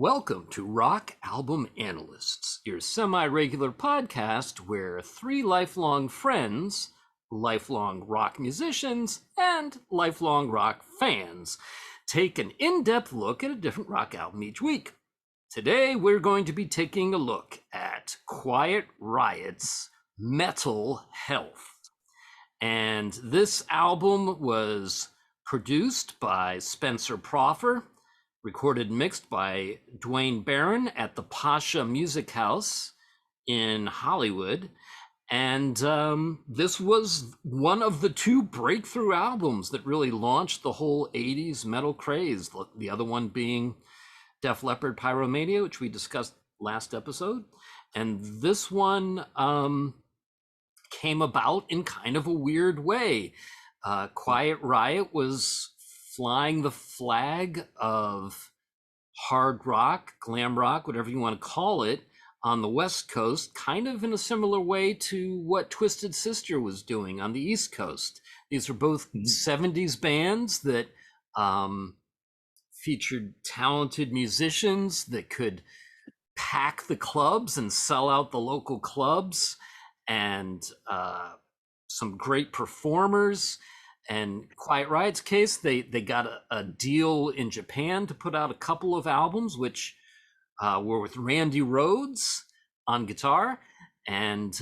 Welcome to Rock Album Analysts, your semi-regular podcast where three lifelong friends, lifelong rock musicians, and lifelong rock fans take an in-depth look at a different rock album each week. Today, we're going to be taking a look at Quiet Riot's Metal Health. And this album was produced by Spencer Proffer, recorded and mixed by Dwayne Barron at the Pasha Music House in Hollywood. And this was one of the two breakthrough albums that really launched the whole 80s metal craze. The other one being Def Leppard Pyromania, which we discussed last episode. And this one came about in kind of a weird way. Quiet Riot was flying the flag of hard rock, glam rock, whatever you want to call it, on the West Coast, kind of in a similar way to what Twisted Sister was doing on the East Coast. These are both 70s bands that featured talented musicians that could pack the clubs and sell out the local clubs, and some great performers. And Quiet Riot's case, they got a deal in Japan to put out a couple of albums, which were with Randy Rhoads on guitar. And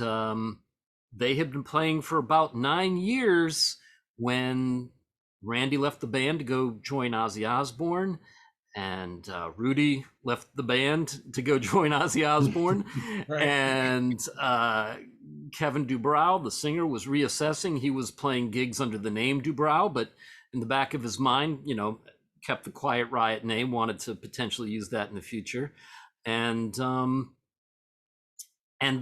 they had been playing for about 9 years when Randy left the band to go join Ozzy Osbourne. And Rudy left the band to go join Ozzy Osbourne. Right. And Kevin Dubrow, the singer, was reassessing. He was playing gigs under the name Dubrow, but in the back of his mind, kept the Quiet Riot name, wanted to potentially use that in the future. And the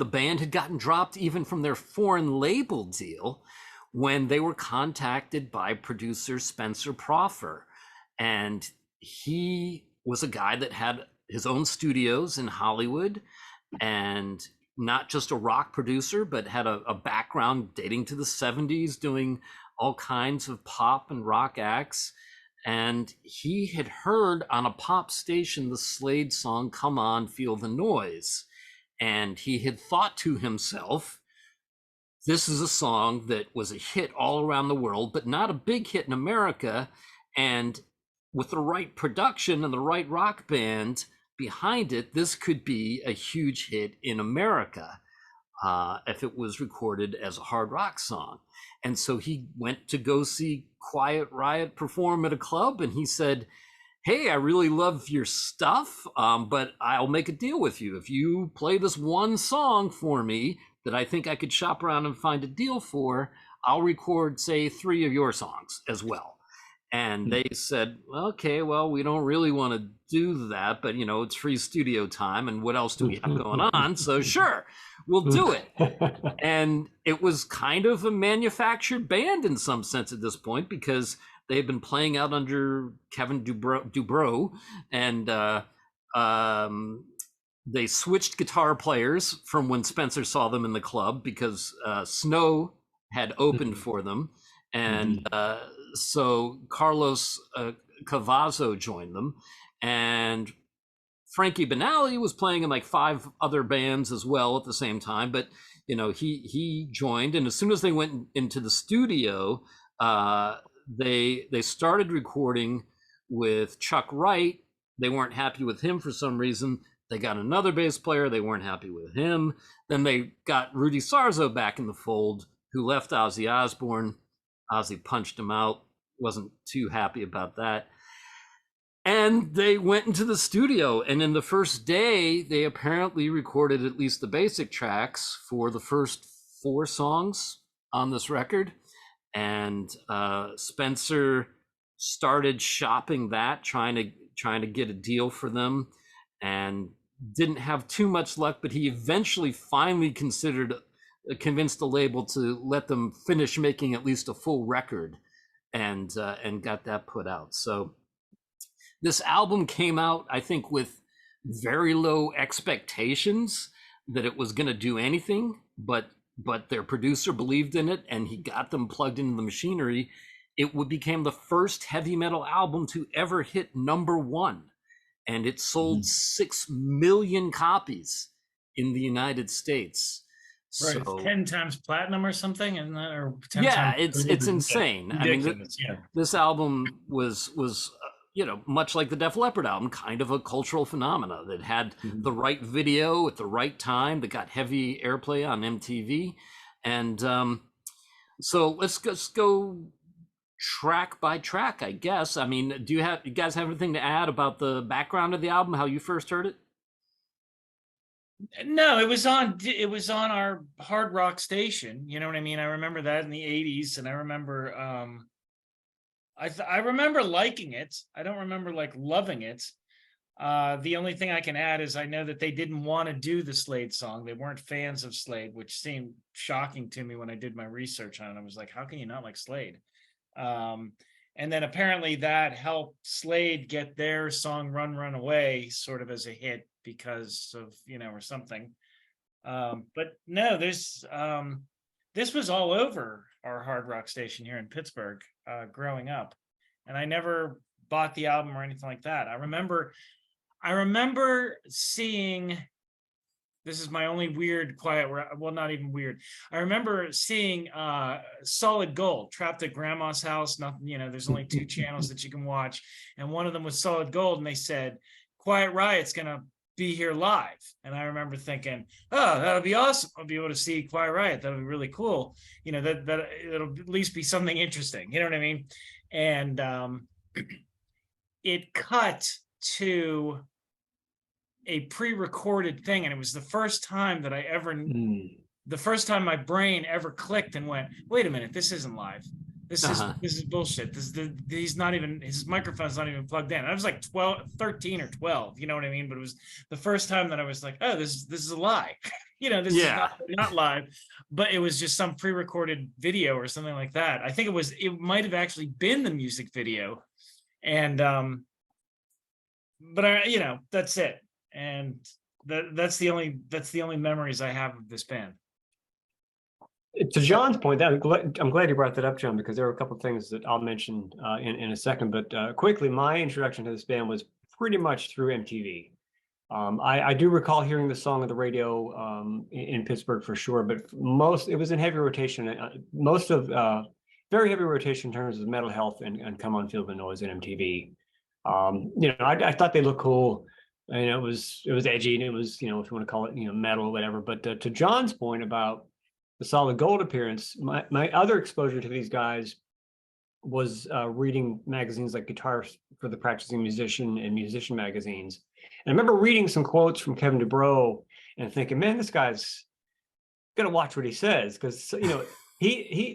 band had gotten dropped even from their foreign label deal when they were contacted by producer Spencer Proffer. And he was a guy that had his own studios in Hollywood, and not just a rock producer, but had a background dating to the 70s, doing all kinds of pop and rock acts. And he had heard on a pop station the Slade song, Come On, Feel the Noise. And he had thought to himself, this is a song that was a hit all around the world, but not a big hit in America. And with the right production and the right rock band behind it, this could be a huge hit in America if it was recorded as a hard rock song. And so he went to go see Quiet Riot perform at a club, and he said, hey, I really love your stuff, but I'll make a deal with you. If you play this one song for me that I think I could shop around and find a deal for, I'll record, say, 3 of your songs as well. And they said, okay, well, we don't really want to do that, but, it's free studio time, and what else do we have going on? So sure, we'll do it. And it was kind of a manufactured band in some sense at this point, because they had been playing out under Kevin Dubrow, and they switched guitar players from when Spencer saw them in the club, because Snow had opened for them. And so Carlos Cavazo joined them, and Frankie Banali was playing in like 5 other bands as well at the same time. But he joined, and as soon as they went into the studio, they started recording with Chuck Wright. They weren't happy with him for some reason. They got another bass player. They weren't happy with him. Then they got Rudy Sarzo back in the fold, who left Ozzy Osbourne. Ozzy punched him out, wasn't too happy about that. And they went into the studio, and in the first day, they apparently recorded at least the basic tracks for the first 4 songs on this record. And Spencer started shopping that, trying to get a deal for them, and didn't have too much luck, but he eventually finally convinced the label to let them finish making at least a full record, and got that put out. So this album came out, I think, with very low expectations that it was going to do anything, but their producer believed in it, and he got them plugged into the machinery. It became the first heavy metal album to ever hit #1. and it sold 6 million copies in the United States. Right, it's So 10 times platinum or something, isn't that? Or 10 yeah, times it's insane. I mean, ridiculous. Yeah. this album was you know, much like the Def Leppard album, kind of a cultural phenomena that had the right video at the right time, that got heavy airplay on MTV, and so let's go track by track, I guess. I mean, you guys have anything to add about the background of the album, how you first heard it? No, it was on our hard rock station. You know what I mean? I remember that in the 80s, and I remember I remember liking it. I don't remember like loving it. The only thing I can add is I know that they didn't want to do the Slade song. They weren't fans of Slade, which seemed shocking to me when I did my research on it. I was like, how can you not like Slade? Um, and then apparently that helped Slade get their song "Run Run Away" sort of as a hit because of, you know, or something. But no, this was all over our hard rock station here in Pittsburgh growing up, and I never bought the album or anything like that. I remember seeing, this is my only weird quiet, well, not even weird. I remember seeing Solid Gold, Trapped at Grandma's House. Nothing, you know, there's only 2 channels that you can watch, and one of them was Solid Gold, and they said Quiet Riot's gonna be here live. And I remember thinking, oh, that'll be awesome. I'll be able to see Quiet Riot. That'll be really cool. You know, that it'll at least be something interesting. You know what I mean? And it cut to a pre-recorded thing, and it was the first time that I ever the first time my brain ever clicked and went, wait a minute, this isn't live. This is bullshit. He's not even, his microphone's not even plugged in. I was like 13 or 12, you know what I mean? But it was the first time that I was like, oh, this is a lie. You know, this is not live, but it was just some pre-recorded video or something like that. I think it might have actually been the music video. And but you know, that's it. And that's the only memories I have of this band. To John's point, I'm glad you brought that up, John, because there are a couple of things that I'll mention in a second. But quickly, my introduction to this band was pretty much through MTV. I do recall hearing the song on the radio in Pittsburgh for sure, but it was in heavy rotation. Most of very heavy rotation in terms of Mental Health and Come On Feel the Noise in MTV. You know, I thought they looked cool. And it was edgy, and it was, you know, if you want to call it, you know, metal or whatever. But to John's point about the Solid Gold appearance, my other exposure to these guys was reading magazines like Guitar for the Practicing Musician and Musician magazines. And I remember reading some quotes from Kevin DuBrow and thinking, man, this guy's gonna watch what he says, because, you know,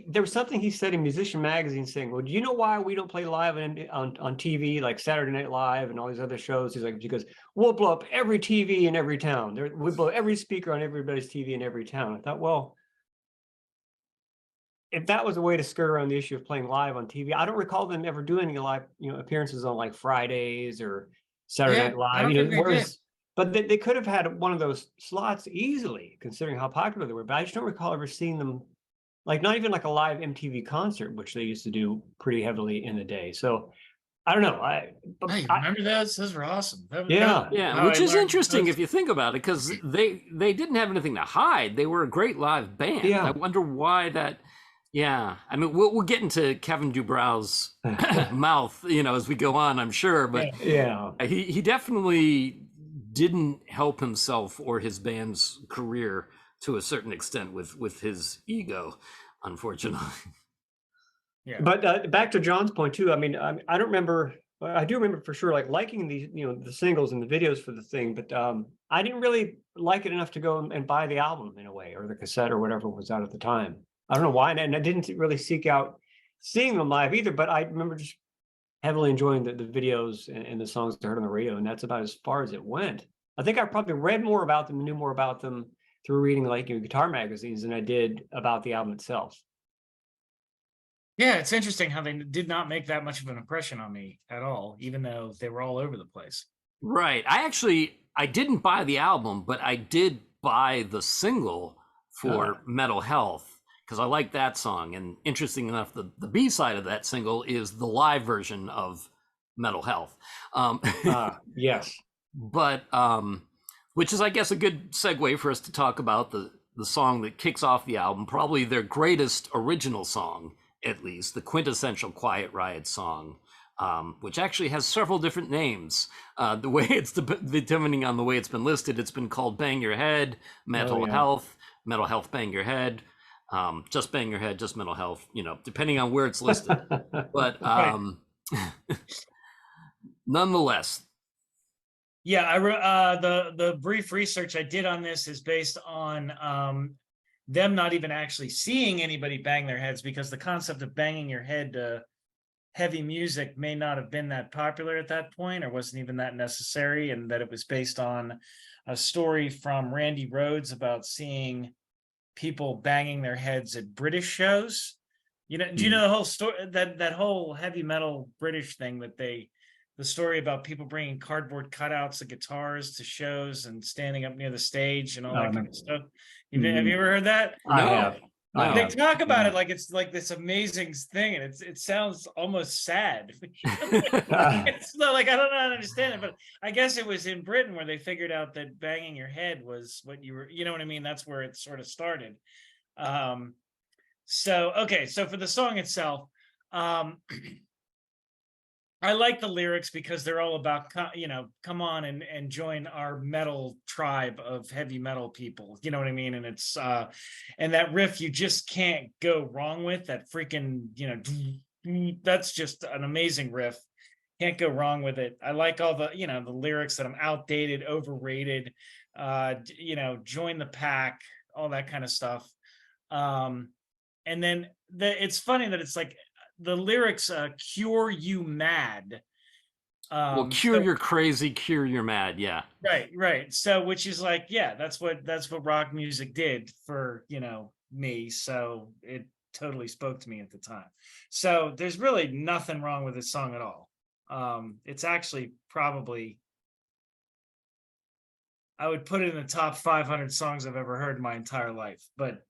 there was something he said in Musician magazine saying, well, do you know why we don't play live on TV like Saturday Night Live and all these other shows? He's like, because we'll blow up every TV in every town. We blow every speaker on everybody's TV in every town. I thought, well, if that was a way to skirt around the issue of playing live on TV, I don't recall them ever doing any live, you know, appearances on like Fridays or Saturday Night Live. You know, but they could have had one of those slots easily, considering how popular they were. But I just don't recall ever seeing them, like not even like a live MTV concert, which they used to do pretty heavily in the day. So I don't know. I remember those. Those were awesome. Yeah, which is interesting if you think about it, because they didn't have anything to hide. They were a great live band. Yeah. I wonder why that. Yeah, I mean, we'll get into Kevin DuBrow's mouth, you know, as we go on, I'm sure. But yeah, he definitely didn't help himself or his band's career to a certain extent with his ego, unfortunately. Yeah. But back to John's point too. I mean, I don't remember. I do remember for sure, like liking the, you know, the singles and the videos for the thing, but I didn't really like it enough to go and buy the album in a way, or the cassette or whatever was out at the time. I don't know why, and I didn't really seek out seeing them live either. But I remember just heavily enjoying the videos and the songs I heard on the radio, and that's about as far as it went. I think I probably read more about them and knew more about them through reading, like, you know, guitar magazines than I did about the album itself. Yeah, it's interesting how they did not make that much of an impression on me at all, even though they were all over the place. Right. I didn't buy the album, but I did buy the single for Mental Health, because I like that song. And interesting enough, the B-side of that single is the live version of Mental Health. Yes. But which is, I guess, a good segue for us to talk about the song that kicks off the album, probably their greatest original song, at least, the quintessential Quiet Riot song, which actually has several different names. The way it's depending on the way it's been listed, it's been called Bang Your Head, Mental Health, Mental Health Bang Your Head, just Bang Your Head, just Mental Health, depending on where it's listed. But nonetheless. Yeah, the brief research I did on this is based on them not even actually seeing anybody bang their heads, because the concept of banging your head to heavy music may not have been that popular at that point, or wasn't even that necessary, and that it was based on a story from Randy Rhoads about seeing people banging their heads at British shows. Do you know the whole story, that whole heavy metal British thing, that the story about people bringing cardboard cutouts of guitars to shows and standing up near the stage and all that kind of stuff? Have you ever heard that? I have. They talk about it like it's like this amazing thing, and it sounds almost sad. It's not like, I don't understand it, but I guess it was in Britain where they figured out that banging your head was what you were, you know what I mean? That's where it sort of started. So for the song itself, I like the lyrics because they're all about, come on and join our metal tribe of heavy metal people. You know what I mean? And it's, and that riff, you just can't go wrong with that freaking, that's just an amazing riff. Can't go wrong with it. I like all the, the lyrics that I'm outdated, overrated, join the pack, all that kind of stuff. And then it's funny that it's like, the lyrics cure you mad. Well, cure your crazy, cure your mad. Yeah. Right. So, which is like, yeah, that's what rock music did for, me. So it totally spoke to me at the time. So there's really nothing wrong with this song at all. It's actually probably, I would put it in the top 500 songs I've ever heard in my entire life, but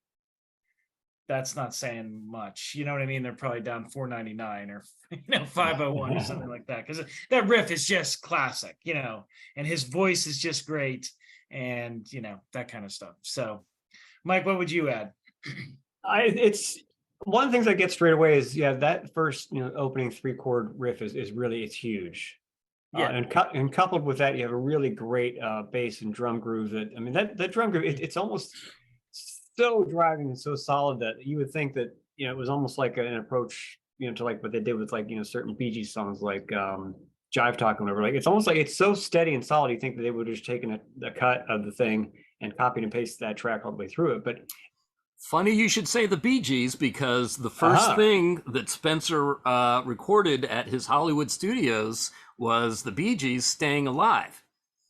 that's not saying much. You know what I mean? They're probably down 499 or 501 or something like that, because that riff is just classic, and his voice is just great, and that kind of stuff. So Mike, what would you add? It's one of the things I get straight away is that first opening 3-chord riff is really, it's huge. And coupled with that, you have a really great bass and drum groove. That drum groove, it's almost so driving and so solid that you would think that it was almost like an approach to like what they did with like certain Bee Gees songs like Jive Talk or whatever. Like it's almost like it's so steady and solid, you think that they would have just taken a cut of the thing and copied and pasted that track all the way through it. But funny you should say the Bee Gees, because the first thing that Spencer recorded at his Hollywood studios was the Bee Gees Staying Alive.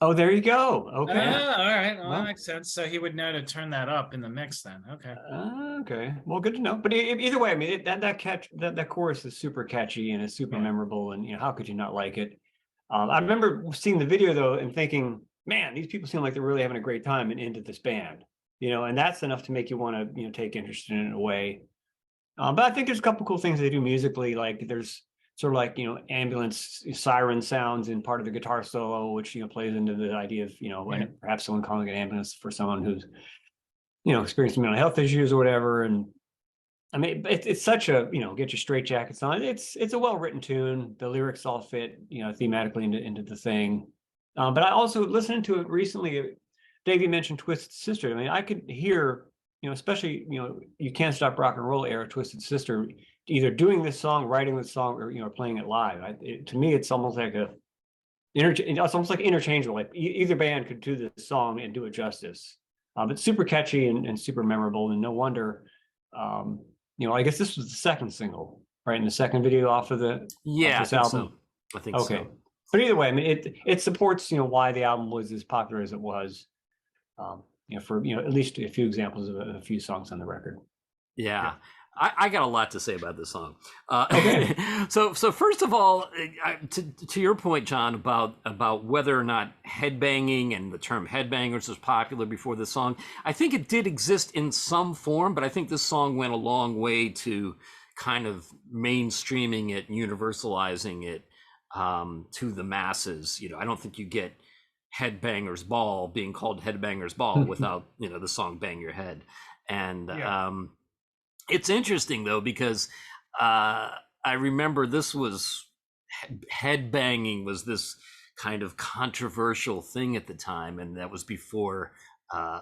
Oh, there you go. Okay. All right. Well, that makes sense. So he would know to turn that up in the mix then. Okay. Okay. Well, good to know. But either way, I mean, that chorus is super catchy and it's super memorable, and how could you not like it? I remember seeing the video though and thinking, man, these people seem like they're really having a great time and into this band, and that's enough to make you want to take interest in it in a way. But I think there's a couple cool things they do musically. Like there's sort of like ambulance siren sounds in part of the guitar solo, which plays into the idea of and perhaps someone calling an ambulance for someone who's experiencing mental health issues or whatever. And I mean, it's such a get your straight jackets on. It's a well written tune. The lyrics all fit thematically into the thing. But I also listening to it recently. Davey mentioned Twisted Sister. I mean, I could hear especially You Can't Stop Rock and Roll era Twisted Sister either doing this song, writing this song, or playing it live. To me, it's almost like it's almost like interchangeable. Like either band could do this song and do it justice. It's super catchy and super memorable, and no wonder. I guess this was the second single, right? And the second video off of this album. I think so. Okay, but either way, I mean, it supports why the album was as popular as it was. For at least a few examples of a few songs on the record. Yeah. I got a lot to say about this song. Okay. So first of all, to your point, John, about whether or not headbanging and the term headbangers was popular before this song, I think it did exist in some form, but I think this song went a long way to kind of mainstreaming it, universalizing it. to the masses. You know, I don't think you get Headbangers Ball being called Headbangers Ball without, you know, the song Bang Your Head. And it's interesting though, because I remember this was, headbanging was this kind of controversial thing at the time, and that was before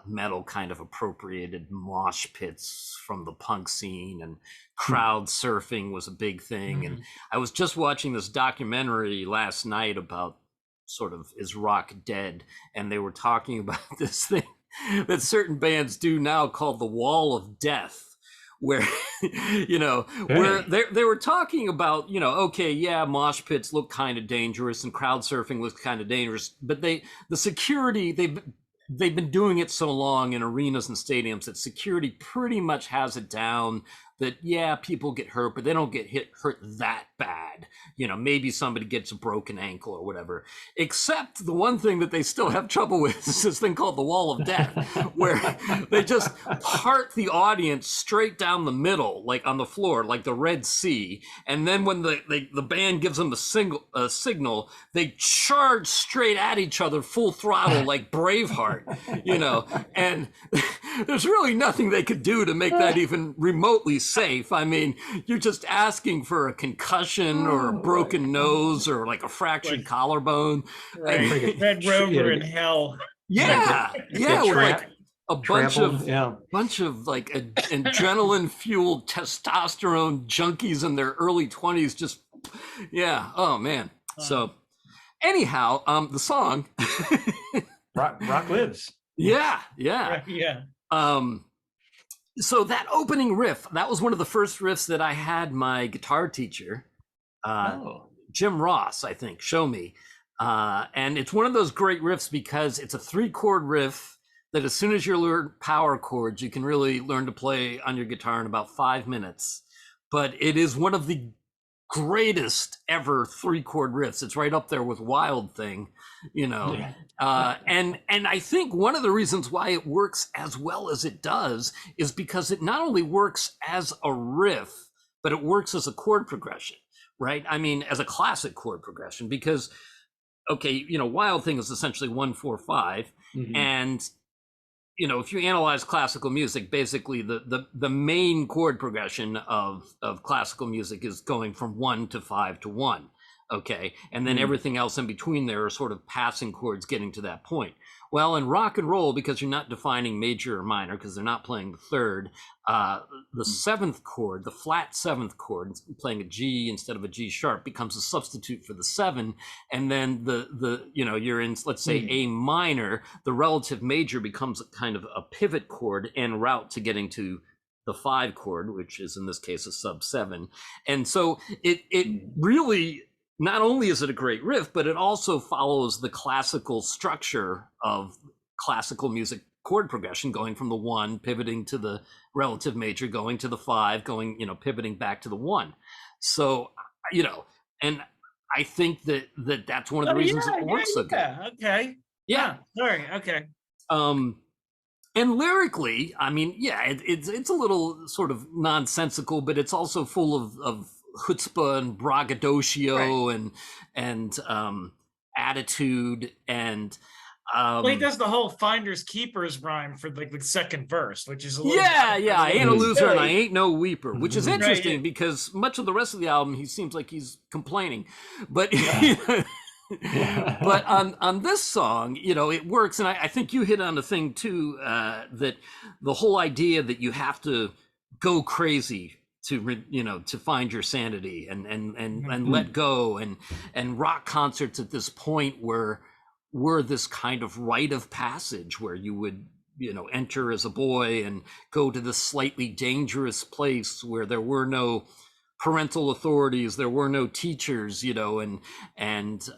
metal kind of appropriated mosh pits from the punk scene, and crowd surfing was a big thing. And I was just watching this documentary last night about sort of Is Rock Dead, and they were talking about this thing that certain bands do now called the Wall of Death, where you know, where they were talking about, you know, okay, yeah, mosh pits look kind of dangerous and crowd surfing was kind of dangerous, but the security, they've been doing it so long in arenas and stadiums that security pretty much has it down, that yeah, people get hurt, but they don't get hurt that bad. You know, maybe somebody gets a broken ankle or whatever. Except the one thing that they still have trouble with is this thing called the Wall of Death, where they just part the audience straight down the middle, like on the floor, like the Red Sea. And then when the band gives them a signal, they charge straight at each other full throttle like Braveheart, you know. And there's really nothing they could do to make that even remotely safe. I mean, you're just asking for a concussion or a broken nose or like a fractured collarbone. Right. Red Rover in hell. Yeah, yeah, with like a bunch of like adrenaline fueled testosterone junkies in their early 20s. Just oh man. So anyhow, the song Rock Lives. Yeah. So that opening riff, that was one of the first riffs that I had my guitar teacher, Jim Ross, I think, show me. And it's one of those great riffs because it's a 3-chord riff that as soon as you learn power chords, you can really learn to play on your guitar in about 5 minutes. But it is one of the greatest ever 3-chord riffs. It's right up there with Wild Thing, you know. And I think one of the reasons why it works as well as it does is because it not only works as a riff, but it works as a chord progression, right? I mean, as a classic chord progression, because okay, you know, Wild Thing is essentially 1-4-5, and you know, if you analyze classical music, basically the main chord progression of classical music is going from 1 to 5 to 1, okay? And then everything else in between there are sort of passing chords getting to that point. Well, in rock and roll, because you're not defining major or minor, because they're not playing the third, the 7th chord, the flat 7th chord, playing a G instead of a G sharp, becomes a substitute for the 7. And then the you know, you're in, let's say, A minor, the relative major becomes a kind of a pivot chord en route to getting to the 5 chord, which is in this case a sub 7. And so it really, not only is it a great riff, but it also follows the classical structure of classical music chord progression, going from the 1, pivoting to the relative major, going to the 5, going, you know, pivoting back to the 1. So, you know, and I think that's one of the reasons it works so good. Okay. Yeah. Sorry. Okay. And lyrically, I mean, it's a little sort of nonsensical, but it's also full of chutzpah and braggadocio and attitude, and well, he does the whole finders keepers rhyme for like the second verse, which is a little I ain't a loser and I ain't no weeper, which is interesting because much of the rest of the album he seems like he's complaining, but but on this song, you know, it works. And I think you hit on the thing too, that the whole idea that you have to go crazy to, you know, to find your sanity and let go, and rock concerts at this point were this kind of rite of passage where you would, you know, enter as a boy and go to this slightly dangerous place where there were no parental authorities, there were no teachers, you know, and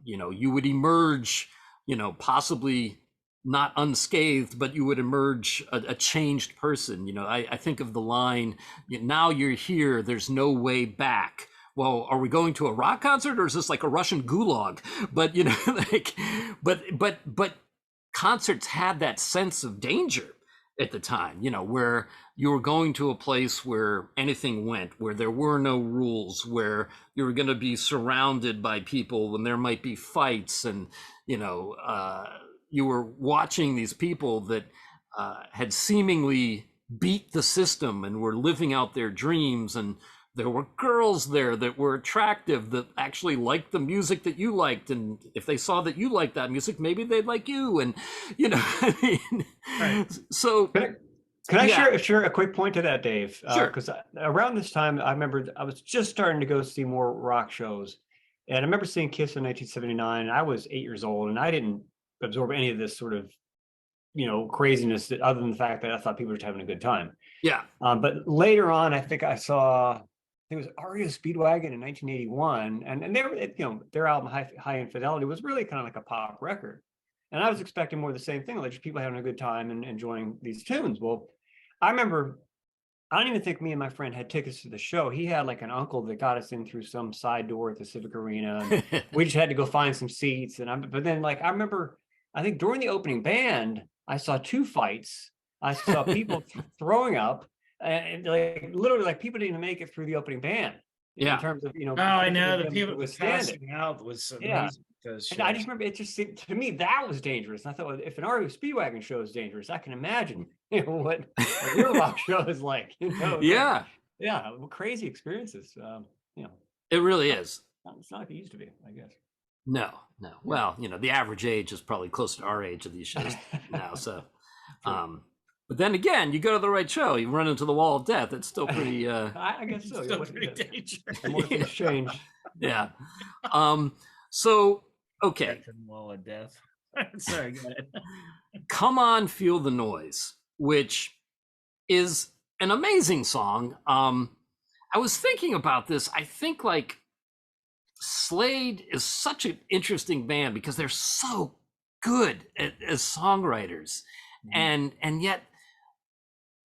you know, you would emerge, you know, possibly not unscathed, but you would emerge a changed person. You know, I think of the line, now you're here, there's no way back. Well, are we going to a rock concert or is this like a Russian gulag? But, you know, like, but concerts had that sense of danger. at the time, you know, where you were going to a place where anything went, where there were no rules, where you were going to be surrounded by people when there might be fights, and, you know, you were watching these people that had seemingly beat the system and were living out their dreams, and there were girls there that were attractive, that actually liked the music that you liked, and if they saw that you liked that music, maybe they'd like you, and you know, I mean, Right. so Can I share a quick point to that, Dave? Sure. Because around this time, I remember I was just starting to go see more rock shows, and I remember seeing Kiss in 1979. And I was 8 years old, and I didn't absorb any of this sort of, you know, craziness, that, other than the fact that I thought people were just having a good time. yeah, But later on, I think I saw, it was REO Speedwagon in 1981, and they were, you know, their album High Infidelity was really kind of like a pop record, and I was expecting more of the same thing, like just people having a good time and enjoying these tunes. Well, I remember, I don't even think me and my friend had tickets to the show. He had like an uncle that got us in through some side door at the Civic Arena, and we just had to go find some seats. But then, like, I remember, I think during the opening band, I saw 2 fights. I saw people throwing up, and like literally, like people didn't even make it through the opening band. Yeah. In terms of, you know, Oh, I know the them people to was withstand it. passing out was Yeah. amazing. Those And I shows. just remember it just seemed, to me, that was dangerous. And I thought, well, if an REO Speedwagon show is dangerous, I can imagine, you know, what your rock show is like. You know, yeah, yeah, well, crazy experiences. You know, it really is. it's not like it used to be, I guess. No. Well, you know, the average age is probably close to our age of these shows now. So, but then again, you go to the right show, you run into the wall of death. It's still pretty. I guess so. Still pretty dangerous. More things change. Yeah. So, okay. Veteran wall of death. Sorry, go ahead. Come On, Feel the Noise, which is an amazing song. I was thinking about this. I think like Slade is such an interesting band because they're so good as songwriters, and yet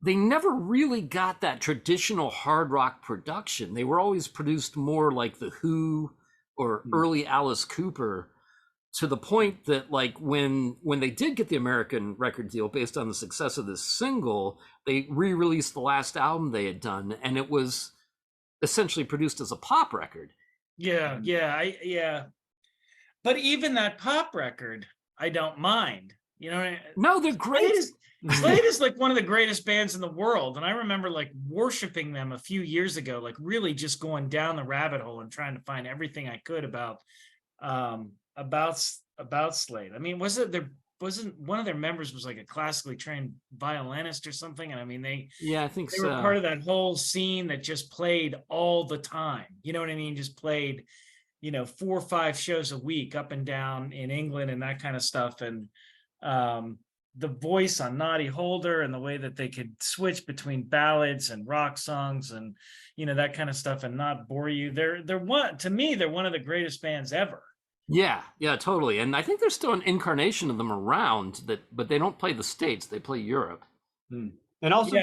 they never really got that traditional hard rock production. They were always produced more like the Who or early Alice Cooper, to the point that like when they did get the American record deal based on the success of this single, they re-released the last album they had done, and it was essentially produced as a pop record. Yeah. But even that pop record, I don't mind. You know, No, they're great. Slade is like one of the greatest bands in the world, and I remember like worshiping them a few years ago, like really just going down the rabbit hole and trying to find everything I could about Slade. I mean, wasn't one of their members was like a classically trained violinist or something? And I mean, they I think they so. were part of that whole scene that just played all the time. You know what I mean? Just played, you know, 4 or 5 shows a week up and down in England and that kind of stuff. And the voice on Noddy Holder and the way that they could switch between ballads and rock songs and, you know, that kind of stuff and not bore you. They're one of the greatest bands ever. Yeah, totally. And I think there's still an incarnation of them around that, but they don't play the States, they play Europe. And also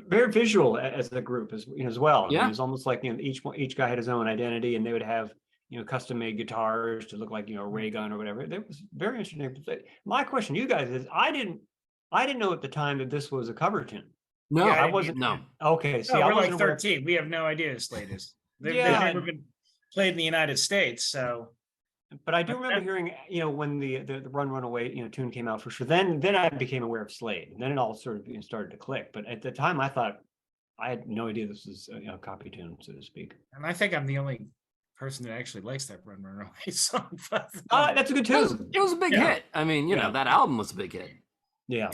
very visual as a group as you know, as well. Yeah. I mean, it was almost like, you know, each guy had his own identity, and they would have, you know, custom made guitars to look like, you know, a ray gun or whatever. It was very interesting. My question to you guys is, I didn't know at the time that this was a cover tune. No, Yeah, I wasn't. No. Okay, see, No, I we're like wasn't aware. 13. We have no idea who Slade is. They've Yeah. never been played in the United States, so. But I do remember hearing, you know, when the Run Away, you know, tune came out for sure. Then I became aware of Slade. And then it all sort of, you know, started to click. But at the time, I thought, I had no idea this was a, you know, copy tune, so to speak. And I think I'm the only person that actually likes that Run Away song. That's a good tune. It was a big hit. I mean, you know, that album was a big hit. Yeah.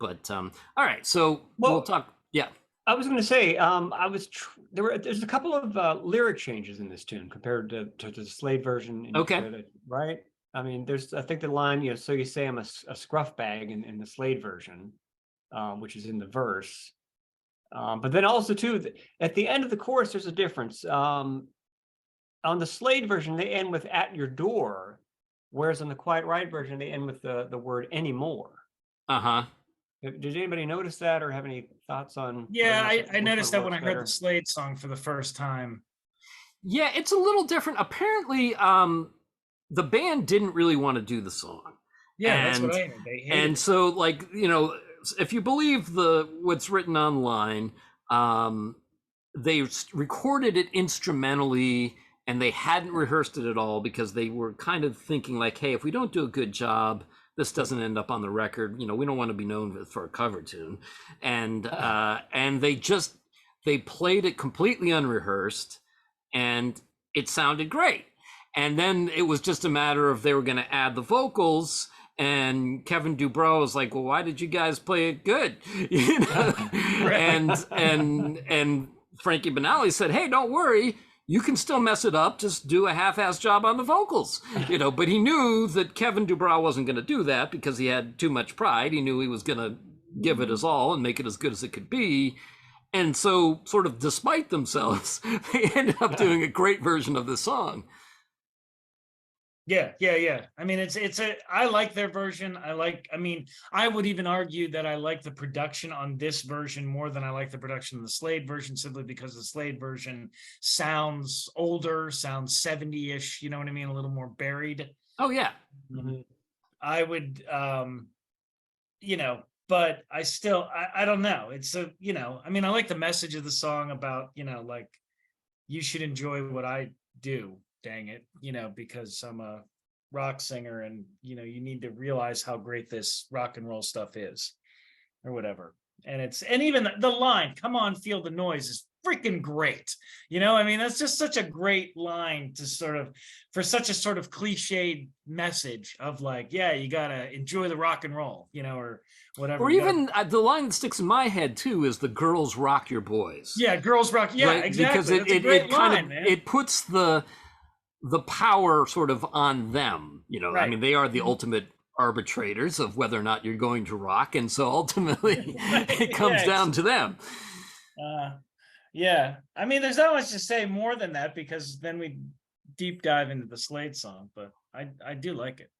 But all right, so we'll talk. Yeah. I was going to say, there's a couple of lyric changes in this tune compared to the Slade version. Okay. Right. I mean, I think the line, you know, so you say I'm a scruff bag in the Slade version, which is in the verse. But then also too, at the end of the chorus, there's a difference. On the Slade version, they end with "at your door," whereas on the Quiet Riot version, they end with the word "anymore." Did anybody notice that or have any thoughts on? Yeah, I noticed that when I heard the Slade song for the first time. Yeah, it's a little different. Apparently, the band didn't really want to do the song. Yeah, that's what I heard. And so, like, you know, if you believe what's written online, they recorded it instrumentally and they hadn't rehearsed it at all because they were kind of thinking like, hey, if we don't do a good job, this doesn't end up on the record. You know, we don't want to be known for a cover tune. And they played it completely unrehearsed and it sounded great. And then it was just a matter of they were going to add the vocals. And Kevin Dubrow was like, "Well, why did you guys play it good?" You know, and Frankie Banali said, "Hey, don't worry, you can still mess it up. Just do a half-ass job on the vocals." You know, but he knew that Kevin Dubrow wasn't going to do that because he had too much pride. He knew he was going to give it his all and make it as good as it could be. And so, sort of despite themselves, they ended up doing a great version of the song. Yeah. I mean, I like their version. I mean, I would even argue that I like the production on this version more than I like the production on the Slade version, simply because the Slade version sounds older, sounds 70-ish, you know what I mean? A little more buried. Oh, yeah. Mm-hmm. I would, you know, but I still, I don't know. It's you know, I mean, I like the message of the song about, you know, like, you should enjoy what I do. Dang it, you know, because I'm a rock singer and, you know, you need to realize how great this rock and roll stuff is or whatever. And even the line, "Come on, feel the noise," is freaking great. You know, I mean, that's just such a great line to sort of, for such a sort of cliched message of like, yeah, you gotta enjoy the rock and roll, you know, or whatever. Or even the line that sticks in my head too is "The girls rock your boys." Yeah, girls rock. Yeah, right? exactly. Because it kind of it puts the power sort of on them. You know, right. I mean, they are the ultimate arbitrators of whether or not you're going to rock, and so ultimately it comes down to them. Yeah, I mean, there's not much to say more than that because then we deep dive into the Slade song, but I do like it.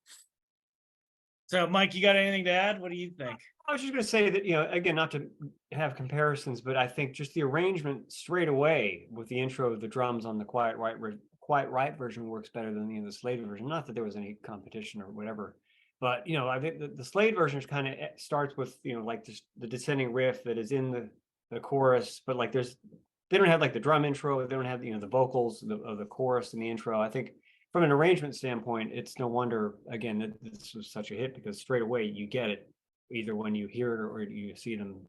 So, Mike, you got anything to add? What do you think? I was just going to say that, you know, again, not to have comparisons, but I think just the arrangement straight away with the intro of the drums on the Quiet Riot version works better than the Slade version. Not that there was any competition or whatever, but, you know, I think the Slade version kind of starts with, you know, like the descending riff that is in the chorus, but like they don't have like the drum intro, they don't have, you know, the vocals of the chorus and the intro. I think from an arrangement standpoint, it's no wonder, again, that this was such a hit because straight away you get it, either when you hear it or you see them,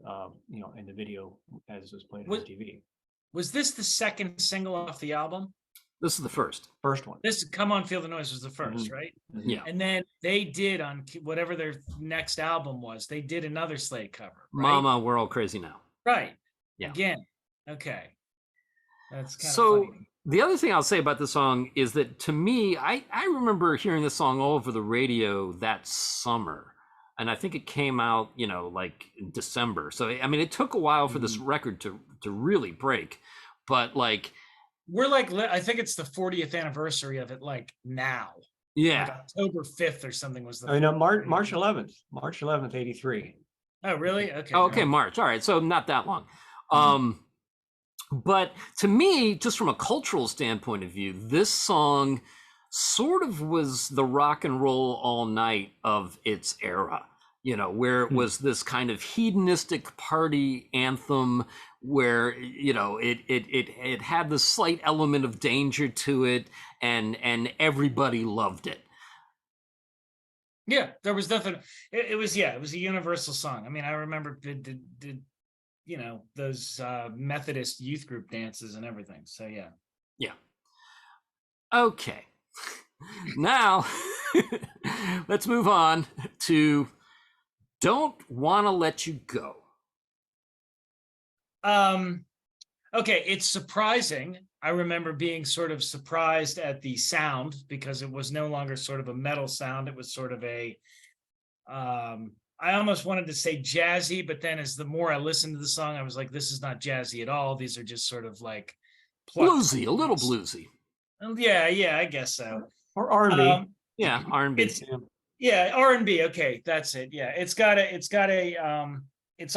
you know, in the video as it was played on TV. Was this the second single off the album? This is the first one. This "Come On, Feel the Noise" was the first, right? Yeah. And then they did on whatever their next album was, they did another Slade cover. Right? "Mama, We're All Crazy Now." Right. Yeah. Again. Okay. That's kind of funny. The other thing I'll say about the song is that to me, I remember hearing this song all over the radio that summer. And I think it came out, you know, like in December. So, I mean, it took a while for this record to really break. But like, we're like, I think it's the 40th anniversary of it, like now. Yeah. Like October 5th or something was the. I know, March 11th, 83. Oh, really? Okay. Oh, okay, March. All right. So not that long. But to me, just from a cultural standpoint of view, this song sort of was the rock and roll all night of its era, you know, where it was this kind of hedonistic party anthem where, you know, it had the slight element of danger to it and everybody loved it. Yeah, there was nothing. It was a universal song. I mean, I remember did you know, those Methodist youth group dances and everything. So yeah. Yeah. Okay. Now let's move on to "Don't Wanna Let You Go." Okay, it's surprising. I remember being sort of surprised at the sound because it was no longer sort of a metal sound. It was sort of a I almost wanted to say jazzy, but then as the more I listened to the song, I was like, this is not jazzy at all. These are just sort of like bluesy, a little bluesy. Yeah, I guess so. Or R&B. Yeah, R&B. Yeah, R&B. Okay, that's it. Yeah, it's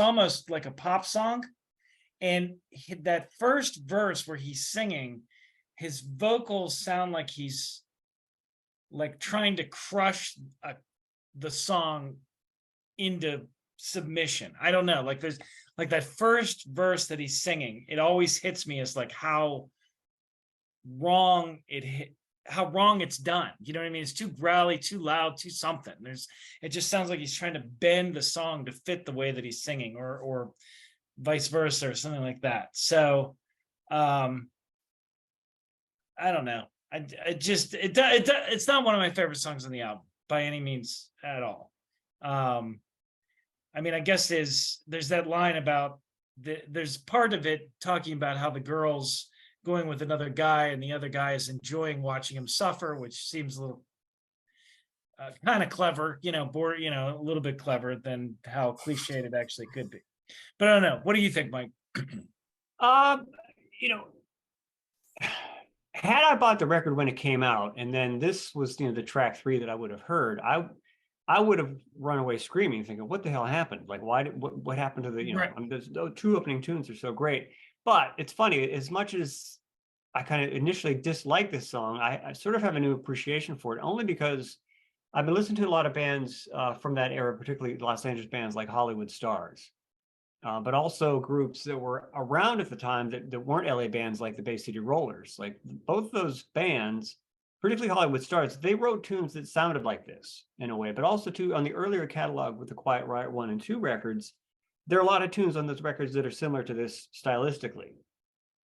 almost like a pop song. And that first verse where he's singing, his vocals sound like he's like trying to crush the song into submission. I don't know. Like there's like that first verse that he's singing, it always hits me as like how wrong how wrong it's done. You know what I mean? It's too growly, too loud, too something. It just sounds like he's trying to bend the song to fit the way that he's singing, or vice versa, or something like that. So I don't know. It's not one of my favorite songs on the album by any means at all. I mean, I guess there's that line about there's part of it talking about how the girl's going with another guy and the other guy is enjoying watching him suffer, which seems a little kind of clever, a little bit clever than how cliched it actually could be. But I don't know. What do you think, Mike? You know, had I bought the record when it came out, and then this was the track 3 that I would have heard, I would have run away screaming, thinking, "What the hell happened? Like, what happened to the Right. those 2 opening tunes are so great." But it's funny, as much as I kind of initially disliked this song, I sort of have a new appreciation for it, only because I've been listening to a lot of bands from that era, particularly Los Angeles bands like Hollywood Stars. But also groups that were around at the time that weren't LA bands like the Bay City Rollers. Like both those bands, particularly Hollywood Stars, they wrote tunes that sounded like this in a way, but also too on the earlier catalog with the Quiet Riot 1 and 2 records, there are a lot of tunes on those records that are similar to this stylistically.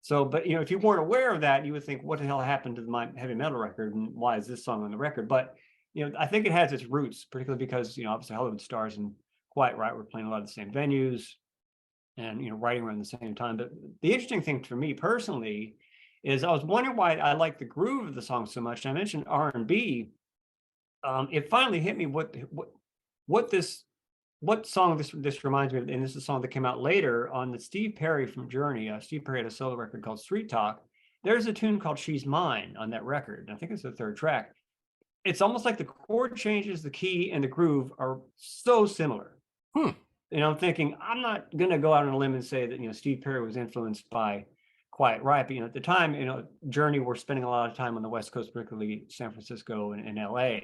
So, but if you weren't aware of that, you would think, what the hell happened to my heavy metal record and why is this song on the record? But I think it has its roots, particularly because obviously Hollywood Stars and Quiet Riot were playing a lot of the same venues and writing around the same time. But the interesting thing for me personally is I was wondering why I like the groove of the song so much. And I mentioned R&B. It finally hit me what song this reminds me of, and this is a song that came out later on the Steve Perry from Journey. Steve Perry had a solo record called Street Talk. There's a tune called She's Mine on that record. I think it's the 3rd track. It's almost like the chord changes, the key, and the groove are so similar. I'm thinking, I'm not going to go out on a limb and say that, Steve Perry was influenced by Quiet Riot. But, at the time, Journey were spending a lot of time on the West Coast, particularly San Francisco and LA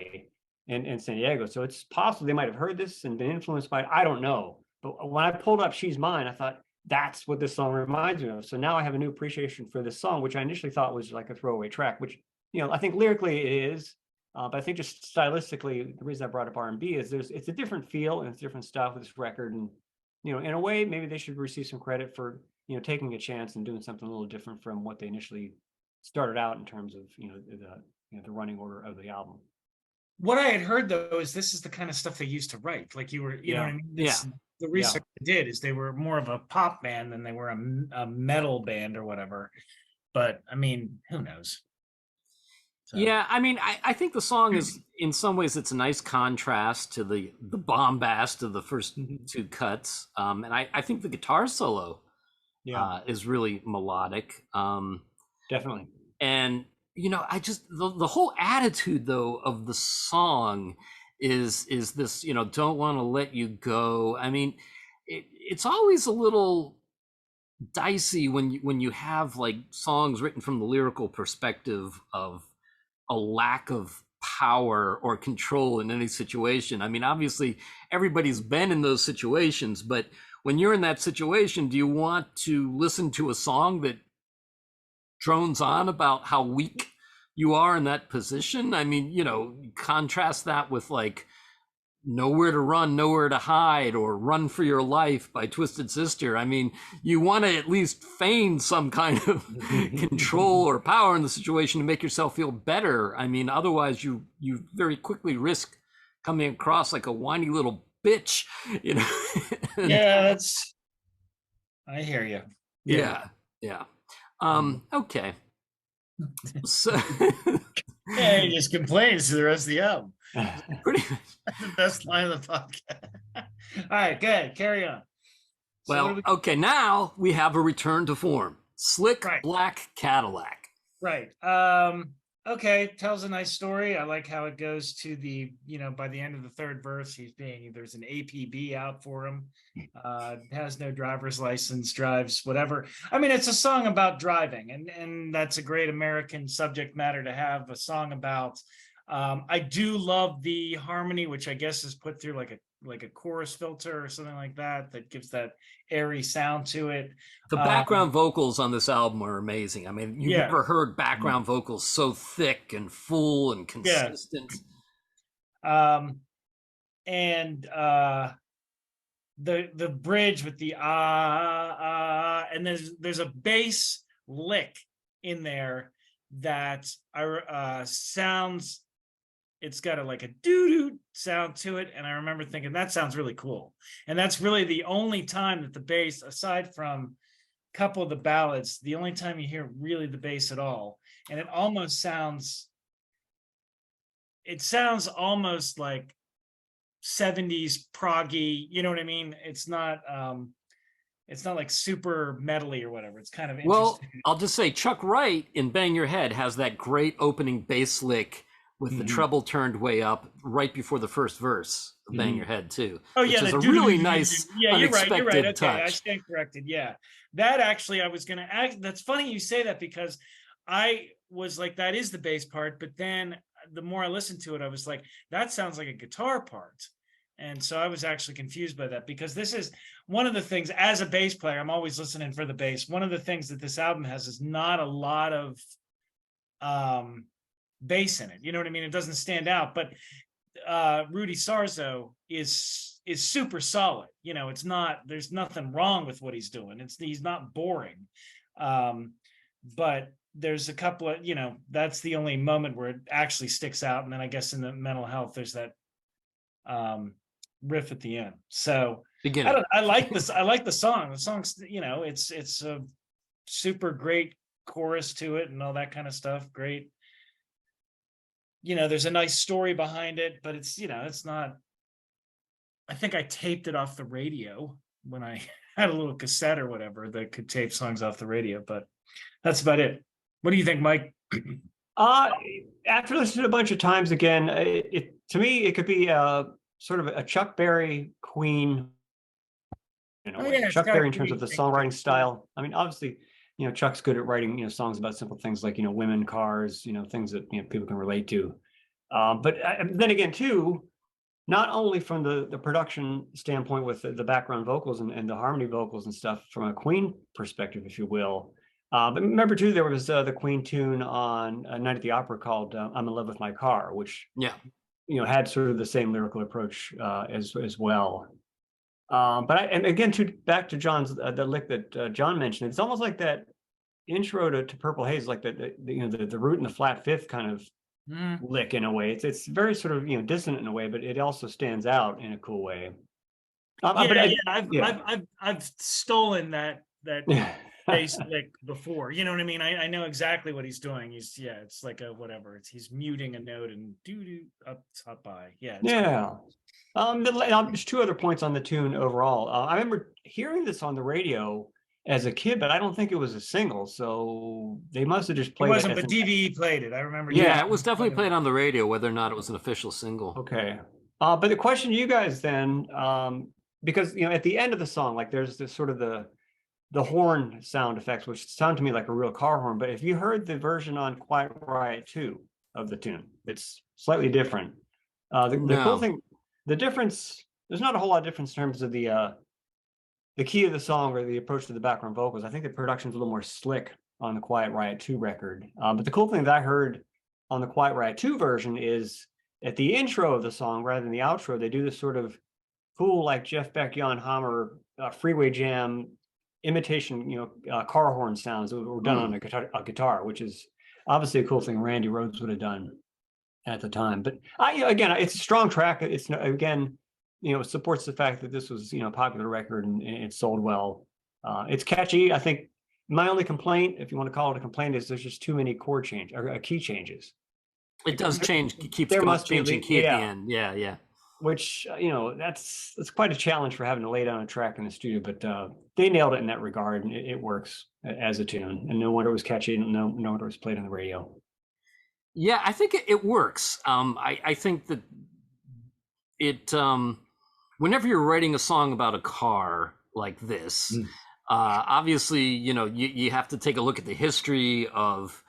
and San Diego. So it's possible they might have heard this and been influenced by it. I don't know. But when I pulled up She's Mine, I thought, that's what this song reminds me of. So now I have a new appreciation for this song, which I initially thought was like a throwaway track, which, I think lyrically it is. But I think just stylistically, the reason I brought up R&B is it's a different feel and it's different stuff with this record. And, in a way, maybe they should receive some credit for, taking a chance and doing something a little different from what they initially started out in terms of, the running order of the album. What I had heard though is this is the kind of stuff they used to write. Like you know what I mean? The research I did is they were more of a pop band than they were a metal band or whatever. But I mean, who knows? So. Yeah, I mean, I think the song is, in some ways, it's a nice contrast to the bombast of the first 2 cuts. And I think the guitar solo is really melodic. Definitely. And, I just, the whole attitude, though, of the song is this, don't want to let you go. I mean, it's always a little dicey when you have like songs written from the lyrical perspective of a lack of power or control in any situation. I mean, obviously everybody's been in those situations, but when you're in that situation, do you want to listen to a song that drones on about how weak you are in that position? I mean, contrast that with like Nowhere to Run, Nowhere to Hide, or Run for Your Life by Twisted Sister. I mean, you want to at least feign some kind of control or power in the situation to make yourself feel better. I mean, otherwise you very quickly risk coming across like a whiny little bitch, Yeah, I hear you. Yeah. Okay. So yeah, he just complains to the rest of the album. Pretty much. That's the best line of the podcast. All right, good. Carry on. So okay, now we have a return to form. Slick Black Cadillac. Right. Okay, tells a nice story. I like how it goes to the, by the end of the 3rd verse, there's an APB out for him. Has no driver's license, drives whatever. I mean, it's a song about driving, and that's a great American subject matter to have a song about. I do love the harmony, which I guess is put through like like a chorus filter or something like that that gives that airy sound to it. The background vocals on this album are amazing. I mean, you've Yeah, never heard background vocals so thick and full and yeah. consistent. And the bridge with the and there's a bass lick in there that sounds, it's got a like a doo-doo sound to it, and I remember thinking that sounds really cool. And that's really the only time that the bass, aside from a couple of the ballads, the only time you hear really the bass at all. And it almost sounds, it sounds almost like 70s proggy, you know what I mean? It's not like super metally or whatever. It's kind of Well, interesting. I'll just say Chuck Wright in Bang Your Head has that great opening bass lick with the treble turned way up right before the first verse of Bang Your Head too. Oh which yeah, is a really nice, yeah, you're right. Okay, touch. I stand corrected. Yeah, that actually I was gonna act. That's funny you say that, because I was like, that is the bass part, but then the more I listened to it, I was like, that sounds like a guitar part. And so I was actually confused by that, because this is one of the things, as a bass player, I'm always listening for the bass. One of the things that this album has is not a lot of bass in it. You know what I mean? It doesn't stand out, but Rudy Sarzo is super solid. You know, it's not, there's nothing wrong with what he's doing. He's not boring. But there's a couple of, you know, that's the only moment where it actually sticks out. And then I guess in the Mental Health, there's that riff at the end. So I like this. I like the song. The song's, you know, it's a super great chorus to it and all that kind of stuff. Great. You know, there's a nice story behind it, but it's, you know, it's not, I think I taped it off the radio when I had a little cassette or whatever that could tape songs off the radio, but that's about it. What do you think, Mike? After listening a bunch of times again, it to me, it could be sort of a Chuck Berry Queen in a way. Yeah, Chuck Berry in terms of the songwriting style. I mean, obviously, you know, Chuck's good at writing, you know, songs about simple things like, you know, women, cars, you know, things that, you know, people can relate to. But then again, too, not only from the production standpoint with the background vocals and the harmony vocals and stuff from a Queen perspective, if you will. But remember too, there was the Queen tune on Night at the Opera called "I'm in Love with My Car," which you know had sort of the same lyrical approach as well. And again, back to John's the lick that John mentioned, it's almost like that intro to Purple Haze, like the you know the root and the flat fifth kind of lick in a way. It's very sort of, you know, dissonant in a way, but it also stands out in a cool way. I've stolen that bass lick before. You know what I mean? I know exactly what he's doing. It's like a whatever. He's muting a note and doo up high. Yeah. Cool. There's two other points on the tune overall. I remember hearing this on the radio as a kid, but I don't think it was a single. So they must have just played it. It wasn't, but DVE played it. I remember. Yeah, it was definitely played on the radio, whether or not it was an official single. Okay. But the question to you guys then, because, you know, at the end of the song, like there's this sort of the horn sound effects, which sound to me like a real car horn. But if you heard the version on Quiet Riot 2 of the tune, it's slightly different. The cool thing, the difference, there's not a whole lot of difference in terms of the key of the song or the approach to the background vocals. I think the production's a little more slick on the Quiet Riot 2 record. But the cool thing that I heard on the Quiet Riot 2 version is at the intro of the song, rather than the outro, they do this sort of cool, like Jeff Beck, Jan Hammer, Freeway Jam imitation, you know, car horn sounds that were done on a guitar, which is obviously a cool thing Randy Rhoads would have done at the time. But again, it's a strong track. It's, again, you know, it supports the fact that this was, you know, a popular record and it sold well. It's catchy. I think my only complaint, if you want to call it a complaint, is there's just too many chord change or key changes. It does change. It keeps changing key at the end. Yeah. Which, you know, that's quite a challenge for having to lay down a track in the studio, but they nailed it in that regard, and it works as a tune. And no wonder it was catchy, and no wonder it was played on the radio. Yeah, I think it works. I think that it whenever you're writing a song about a car like this, obviously, you know, you have to take a look at the history of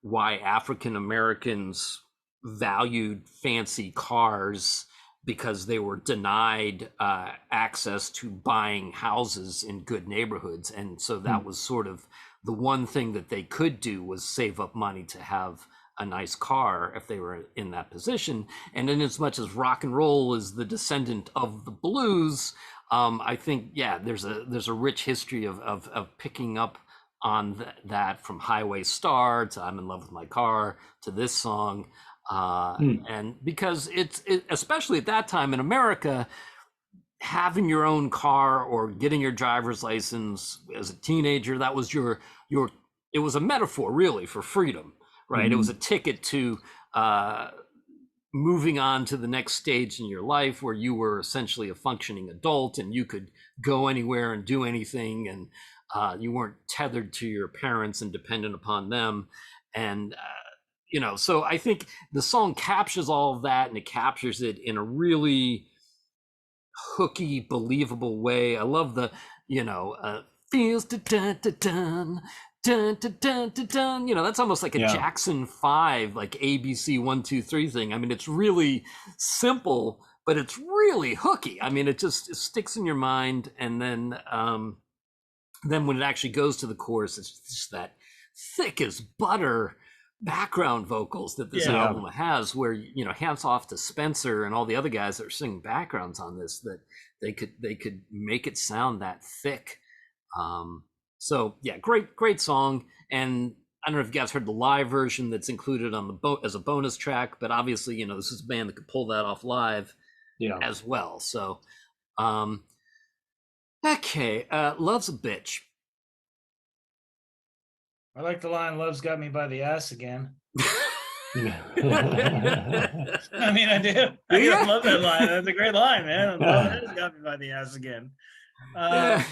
why African Americans valued fancy cars because they were denied access to buying houses in good neighborhoods. And so that was sort of the one thing that they could do, was save up money to have a nice car if they were in that position. And in as much as rock and roll is the descendant of the blues, I think, yeah, there's a rich history of picking up on that, from Highway Star to I'm in Love with My Car to this song. And because especially at that time in America, having your own car or getting your driver's license as a teenager, that was your it was a metaphor really for freedom, right? It was a ticket to moving on to the next stage in your life, where you were essentially a functioning adult and you could go anywhere and do anything, and you weren't tethered to your parents and dependent upon them. And so I think the song captures all of that, and it captures it in a really hooky, believable way. I love the, feels dun dun dun dun dun dun dun dun. That's almost like a Jackson 5, like ABC 1 2 3 thing. I mean, it's really simple, but it's really hooky. I mean, it sticks in your mind, and then when it actually goes to the chorus, it's just that thick as butter background vocals that this album has, where hats off to Spencer and all the other guys that are singing backgrounds on this, that they could make it sound that thick. So yeah, great song. And I don't know if you guys heard the live version that's included on the as a bonus track, but obviously this is a band that could pull that off live as well. So okay, Love's a Bitch. I like the line, "Love's got me by the ass again." I mean, I do. I love that line. That's a great line, man. Love has got me by the ass again. Other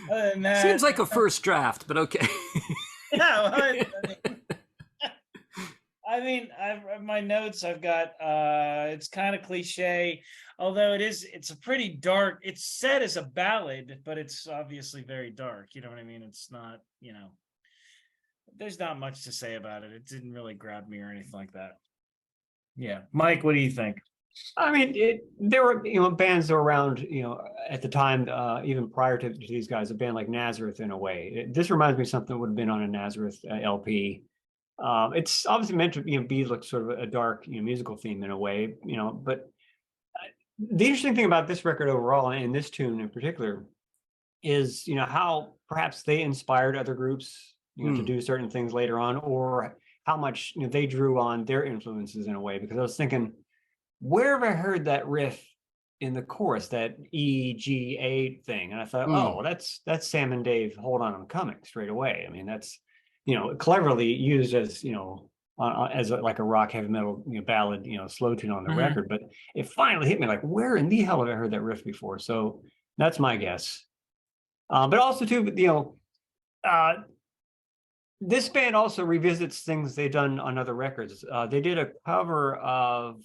than that, seems like a first draft, but okay. Yeah, I mean, my notes, I've got it's kind of cliche, although it's a pretty dark, it's set as a ballad, but it's obviously very dark. You know what I mean? It's not, there's not much to say about it. It didn't really grab me or anything like that. Yeah. Mike, what do you think? I mean, there were bands that were around at the time, even prior to these guys, a band like Nazareth in a way. This reminds me of something that would have been on a Nazareth LP. It's obviously meant to be like sort of a dark musical theme in a way, but the interesting thing about this record overall, and this tune in particular, is how perhaps they inspired other groups to do certain things later on, or how much they drew on their influences in a way. Because I was thinking, where have I heard that riff in the chorus, that E-G-A thing? And I thought, oh, that's Sam and Dave, Hold On, I'm Coming, straight away. I mean, that's cleverly used as like a rock heavy metal ballad, slow tune on the record. But it finally hit me, like, where in the hell have I heard that riff before? So that's my guess. But also too, this band also revisits things they've done on other records. They did a cover of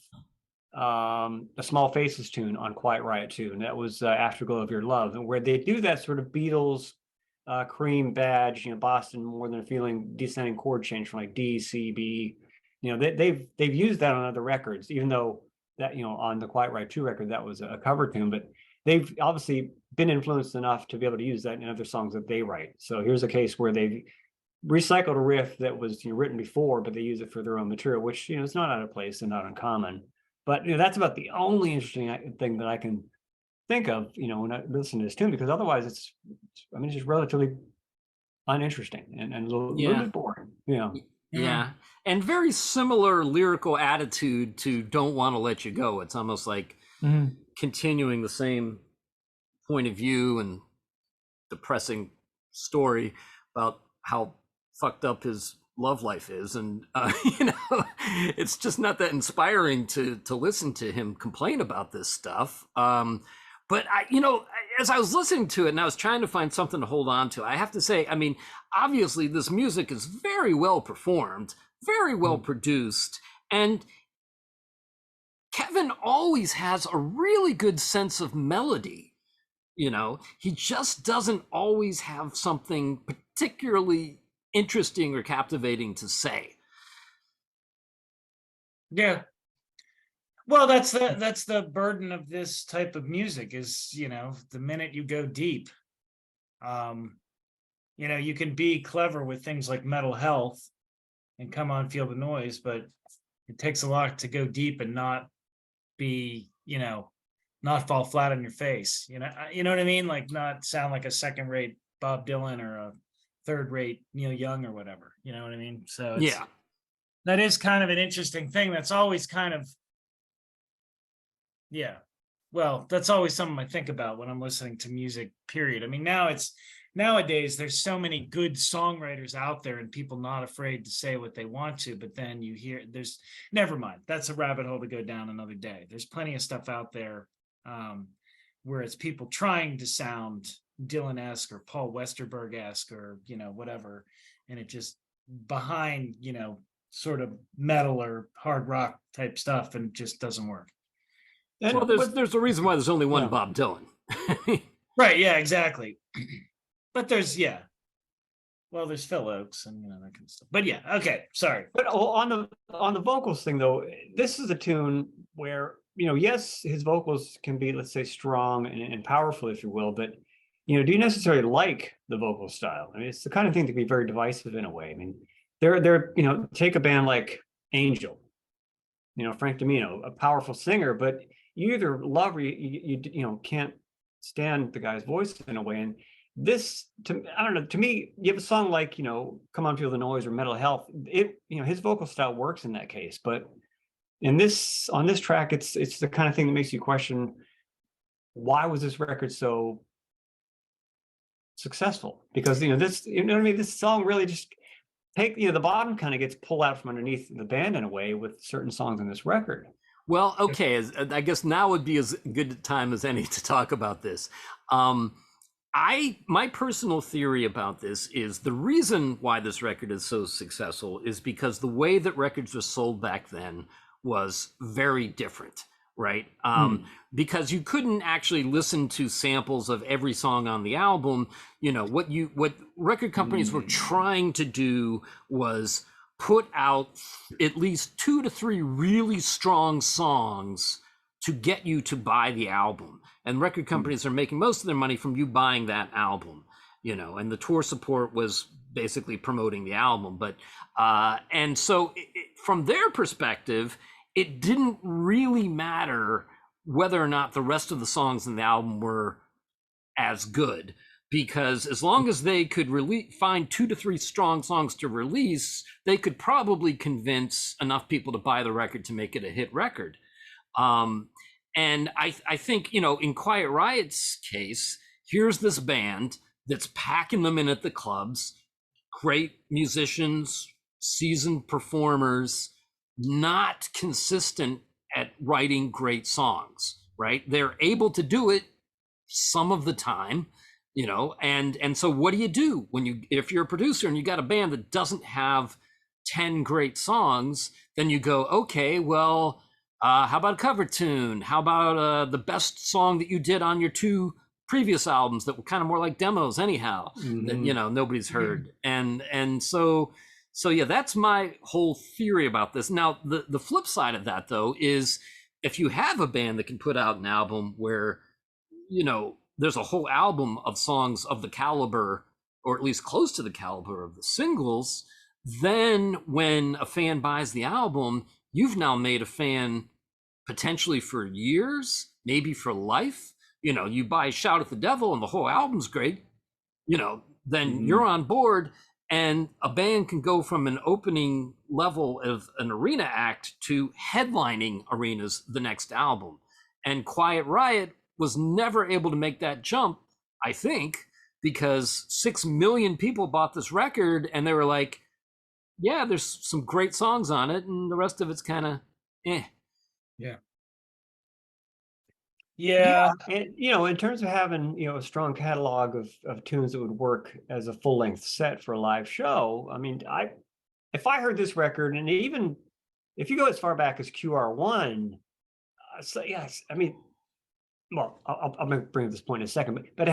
a Small Faces tune on Quiet Riot 2, and that was Afterglow of Your Love, and where they do that sort of Beatles Cream badge, Boston More Than a Feeling descending chord change from like D, C, B. They've used that on other records, even though that on the Quiet Riot 2 record that was a cover tune, but they've obviously been influenced enough to be able to use that in other songs that they write. So here's a case where they've recycled a riff that was written before, but they use it for their own material, which it's not out of place and not uncommon. But that's about the only interesting thing that I can think of, when I listen to this tune, because otherwise it's just relatively uninteresting and a little bit boring. Yeah. And very similar lyrical attitude to Don't Want to Let You Go. It's almost like continuing the same point of view and depressing story about how fucked up his love life is, and it's just not that inspiring to listen to him complain about this stuff. But as I was listening to it and I was trying to find something to hold on to, I have to say, I mean, obviously this music is very well performed, very well produced, and Kevin always has a really good sense of melody. He just doesn't always have something particularly interesting or captivating to say. Yeah. Well, that's the burden of this type of music is, the minute you go deep, you can be clever with things like Mental Health and Come On Feel the Noise, but it takes a lot to go deep and not be, not fall flat on your face. You know what I mean? Like not sound like a second rate Bob Dylan or a third rate Neil Young or whatever. You know what I mean? So Yeah. that is kind of an interesting thing. That's always kind of, yeah. Well, that's always something I think about when I'm listening to music, period. I mean, nowadays there's so many good songwriters out there and people not afraid to say what they want to, but then you hear never mind. That's a rabbit hole to go down another day. There's plenty of stuff out there where it's people trying to sound Dylan-esque or Paul Westerberg-esque or, whatever. And it just behind, sort of metal or hard rock type stuff and just doesn't work. And Well, there's a reason why there's only one Yeah. Bob Dylan. Right. Yeah, exactly. But there's Phil Oakes and that kind of stuff. But yeah, okay, sorry. But on the vocals thing though, this is a tune where, yes, his vocals can be, let's say, strong and powerful, if you will, but do you necessarily like the vocal style? I mean, it's the kind of thing that can be very divisive in a way. I mean, they're take a band like Angel, Frank Domino, a powerful singer, but you either love or you can't stand the guy's voice in a way. And this, I don't know, to me, you have a song like, Come On Feel the Noise or Mental Health. His vocal style works in that case. But on this track, it's the kind of thing that makes you question, why was this record so successful? Because, this, what I mean? This song really just the bottom kind of gets pulled out from underneath the band in a way with certain songs on this record. Well, okay, I guess now would be as good a time as any to talk about this. My personal theory about this is the reason why this record is so successful is because the way that records were sold back then was very different, right? Because you couldn't actually listen to samples of every song on the album. What record companies were trying to do was put out at least 2 to 3 really strong songs to get you to buy the album. And record companies are making most of their money from you buying that album, and the tour support was basically promoting the album. But and so from their perspective, it didn't really matter whether or not the rest of the songs in the album were as good, because as long as they could find 2 to 3 strong songs to release, they could probably convince enough people to buy the record to make it a hit record. And I think, in Quiet Riot's case, here's this band that's packing them in at the clubs, great musicians, seasoned performers, not consistent at writing great songs, right? They're able to do it some of the time, and so what do you do if you're a producer and you got a band that doesn't have 10 great songs? Then you go, okay, well, how about a cover tune? How about the best song that you did on your 2 previous albums that were kind of more like demos anyhow, that nobody's heard? And so yeah, that's my whole theory about this. Now the flip side of that though is, if you have a band that can put out an album where there's a whole album of songs of the caliber, or at least close to the caliber of the singles, then when a fan buys the album, you've now made a fan potentially for years, maybe for life. You buy Shout at the Devil and the whole album's great, then you're on board, and a band can go from an opening level of an arena act to headlining arenas the next album. And Quiet Riot was never able to make that jump, I think, because 6 million people bought this record and they were like, yeah, there's some great songs on it, and the rest of it's kind of eh. Yeah. And in terms of having a strong catalog of tunes that would work as a full-length set for a live show, I mean, if I heard this record, and even if you go as far back as QR1, so yes, I mean, well, I'm going to bring up this point in a second, but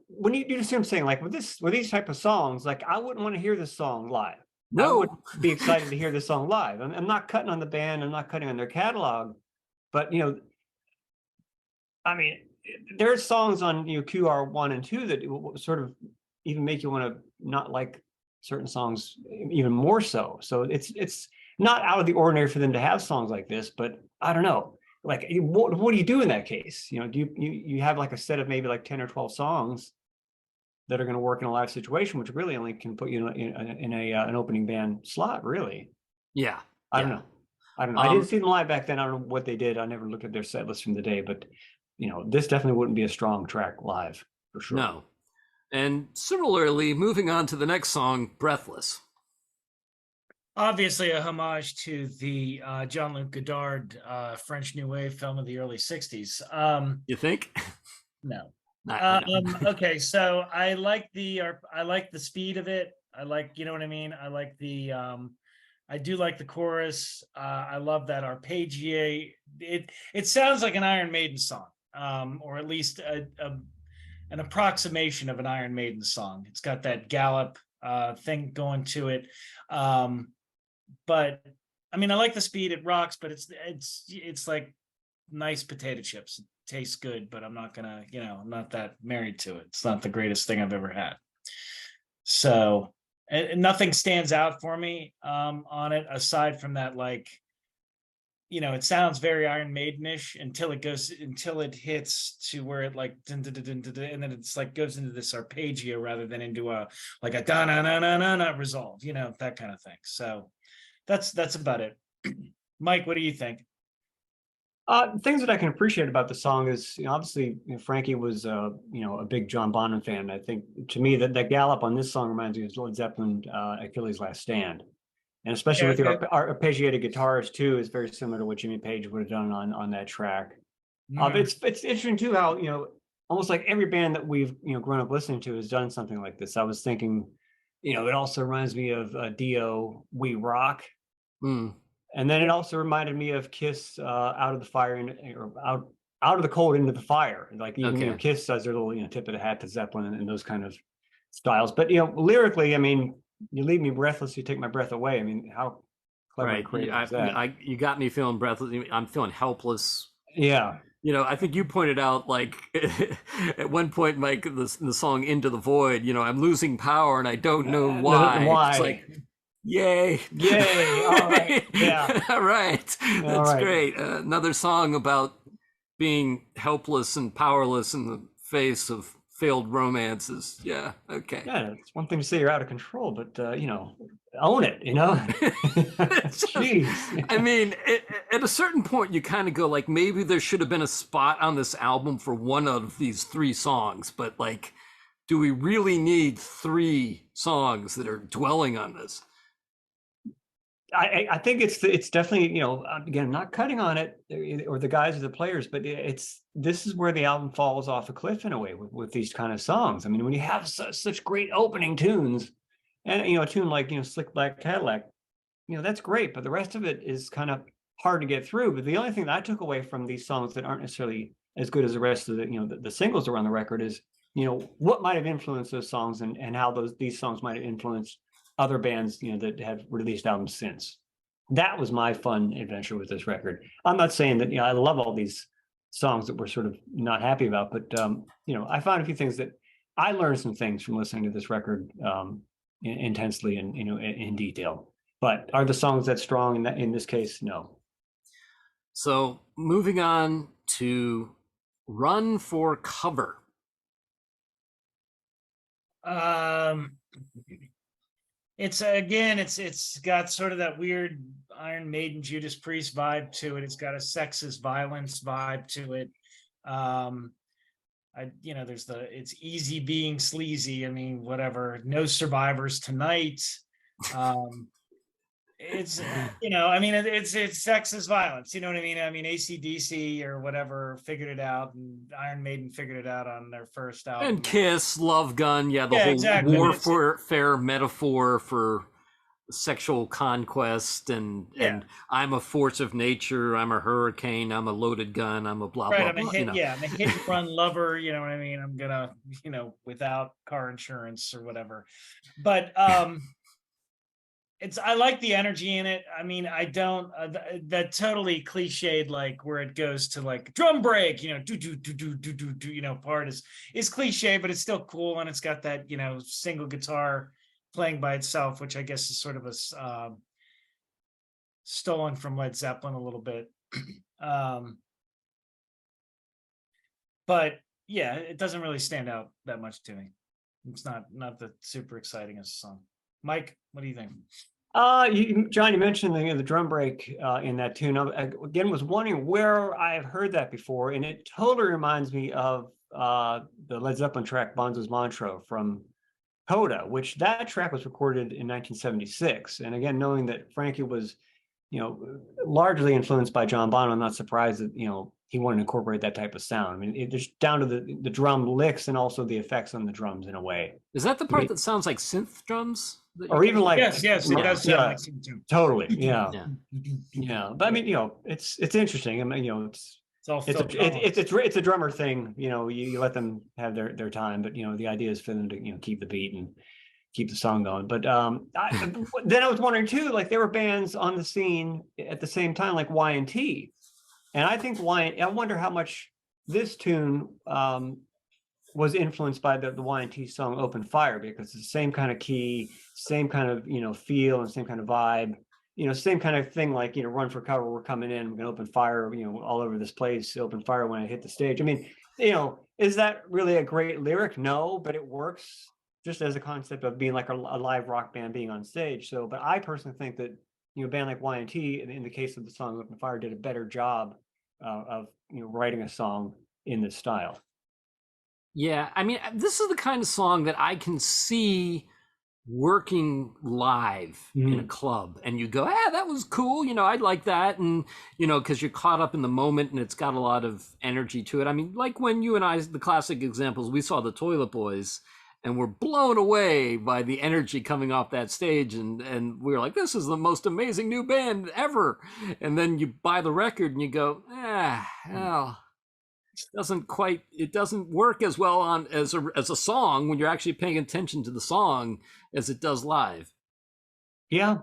when you see what I'm saying, like with these type of songs, like I wouldn't want to hear this song live. No. I would be excited to hear this song live. I'm not cutting on the band. I'm not cutting on their catalog. But I mean, there are songs on QR1 and 2 that will sort of even make you want to not like certain songs even more so. So it's not out of the ordinary for them to have songs like this, but I don't know. Like, what do you do in that case? Do you have like a set of maybe like 10 or 12 songs that are going to work in a live situation, which really only can put you in an opening band slot, really. Yeah. I don't know. I didn't see them live back then. I don't know what they did. I never looked at their set list from the day, but this definitely wouldn't be a strong track live for sure. No. And similarly, moving on to the next song, Breathless. Obviously a homage to the Jean-Luc Godard French New Wave film of the early 60s. You think? No. Okay, so I like the speed of it. I like, you know what I mean? I like I do like the chorus. I love that arpeggiate. It sounds like an Iron Maiden song, or at least an approximation of an Iron Maiden song. It's got that gallop thing going to it. But I mean, I like the speed. It rocks, but it's like nice potato chips. It tastes good, but I'm not gonna, I'm not that married to it. It's not the greatest thing I've ever had. So nothing stands out for me on it aside from that, like, it sounds very Iron Maidenish until it hits to where it like dun, dun, dun, dun, dun, and then it's like goes into this arpeggio rather than into a like a da na na na na na resolve, that kind of thing. So that's about it. Mike, what do you think? Things that I can appreciate about the song is, obviously, Frankie was, a big John Bonham fan. I think, to me, that gallop on this song reminds me of Led Zeppelin, Achilles' Last Stand. And especially with the arpeggiated guitars, too, is very similar to what Jimmy Page would have done on that track. But it's interesting, too, how, almost like every band that we've, grown up listening to has done something like this. I was thinking, it also reminds me of Dio, We Rock. And then it also reminded me of Kiss, Out of the Fire, or out of the Cold into the Fire. Like, even Kiss does their little tip of the hat to Zeppelin and those kind of styles. But lyrically, I mean, you leave me breathless, you take my breath away. I mean, how clever and creative is that? You got me feeling breathless. I'm feeling helpless. Yeah. I think you pointed out, like, at one point, Mike, the song Into the Void, I'm losing power and I don't know why. It's like, yay. All right. Yeah. All right. That's great. Another song about being helpless and powerless in the face of failed romances. Yeah. Okay. Yeah. It's one thing to say you're out of control, but, own it, Jeez. I mean, at a certain point, you kind of go like, maybe there should have been a spot on this album for one of these 3 songs, but like, do we really need 3 songs that are dwelling on this? I think it's definitely, again, not cutting on it or the guys or the players, but this is where the album falls off a cliff in a way with these kind of songs. I mean, when you have such great opening tunes and, a tune like, Slick Black Cadillac, that's great, but the rest of it is kind of hard to get through. But the only thing that I took away from these songs that aren't necessarily as good as the rest of the singles that are on the record is, what might have influenced those songs and how these songs might have influenced other bands, that have released albums since. That was my fun adventure with this record. I'm not saying that, I love all these songs that we're sort of not happy about, but, I found a few things that I learned some things from listening to this record intensely and, in detail. But are the songs that strong in this case? No. So moving on to Run for Cover. It's got sort of that weird Iron Maiden Judas Priest vibe to it. It's got a sexist violence vibe to it. It's easy being sleazy. I mean, whatever. No survivors tonight. It's it's sexist violence. You know what I mean? I mean, AC/DC or whatever figured it out, and Iron Maiden figured it out on their first album. And Kiss, Love Gun, the whole warfare metaphor for sexual conquest, and I'm a force of nature, I'm a hurricane, I'm a loaded gun, I'm a blah blah. I'm a hit and run lover. You know what I mean? I'm gonna without car insurance or whatever, but I like the energy in it. I mean, I don't that totally cliched, like where it goes to like drum break, do do do do do do do, part is cliche, but it's still cool, and it's got that single guitar playing by itself, which I guess is sort of a stolen from Led Zeppelin a little bit. But yeah, it doesn't really stand out that much to me. It's not that super exciting as a song. Mike, what do you think? John, you mentioned the drum break in that tune. I, again, was wondering where I've heard that before, and it totally reminds me of the Led Zeppelin track "Bonzo's Mantra" from Coda, which that track was recorded in 1976. And again, knowing that Frankie was, largely influenced by John Bonham, I'm not surprised that he wanted to incorporate that type of sound. I mean, it's down to the drum licks and also the effects on the drums in a way. Is that the part that sounds like synth drums? Or even like yes, it does sound like synth too. Totally, yeah. But I mean, it's interesting. I mean, it's a drummer thing. You let them have their time, but the idea is for them to keep the beat and keep the song going. But then I was wondering too, like there were bands on the scene at the same time, like Y&T, and I think I wonder how much this tune was influenced by the Y&T song "Open Fire," because it's the same kind of key, same kind of feel, and same kind of vibe. Same kind of thing, like "Run for cover, we're coming in, we're gonna open fire, all over this place. Open fire when I hit the stage." I mean, is that really a great lyric? No, but it works just as a concept of being like a live rock band being on stage. So, but I personally think that a band like Y&T, in the case of the song "Open Fire," did a better job of writing a song in this style. Yeah, I mean, this is the kind of song that I can see working live in a club, and you go, that was cool, I'd like that, and because you're caught up in the moment and it's got a lot of energy to it. I mean, like when you and I, the classic examples, we saw the Toilet Boys and we're blown away by the energy coming off that stage, and we were like, this is the most amazing new band ever. And then you buy the record and you go, well, it doesn't work as well on as a song when you're actually paying attention to the song as it does live. Yeah.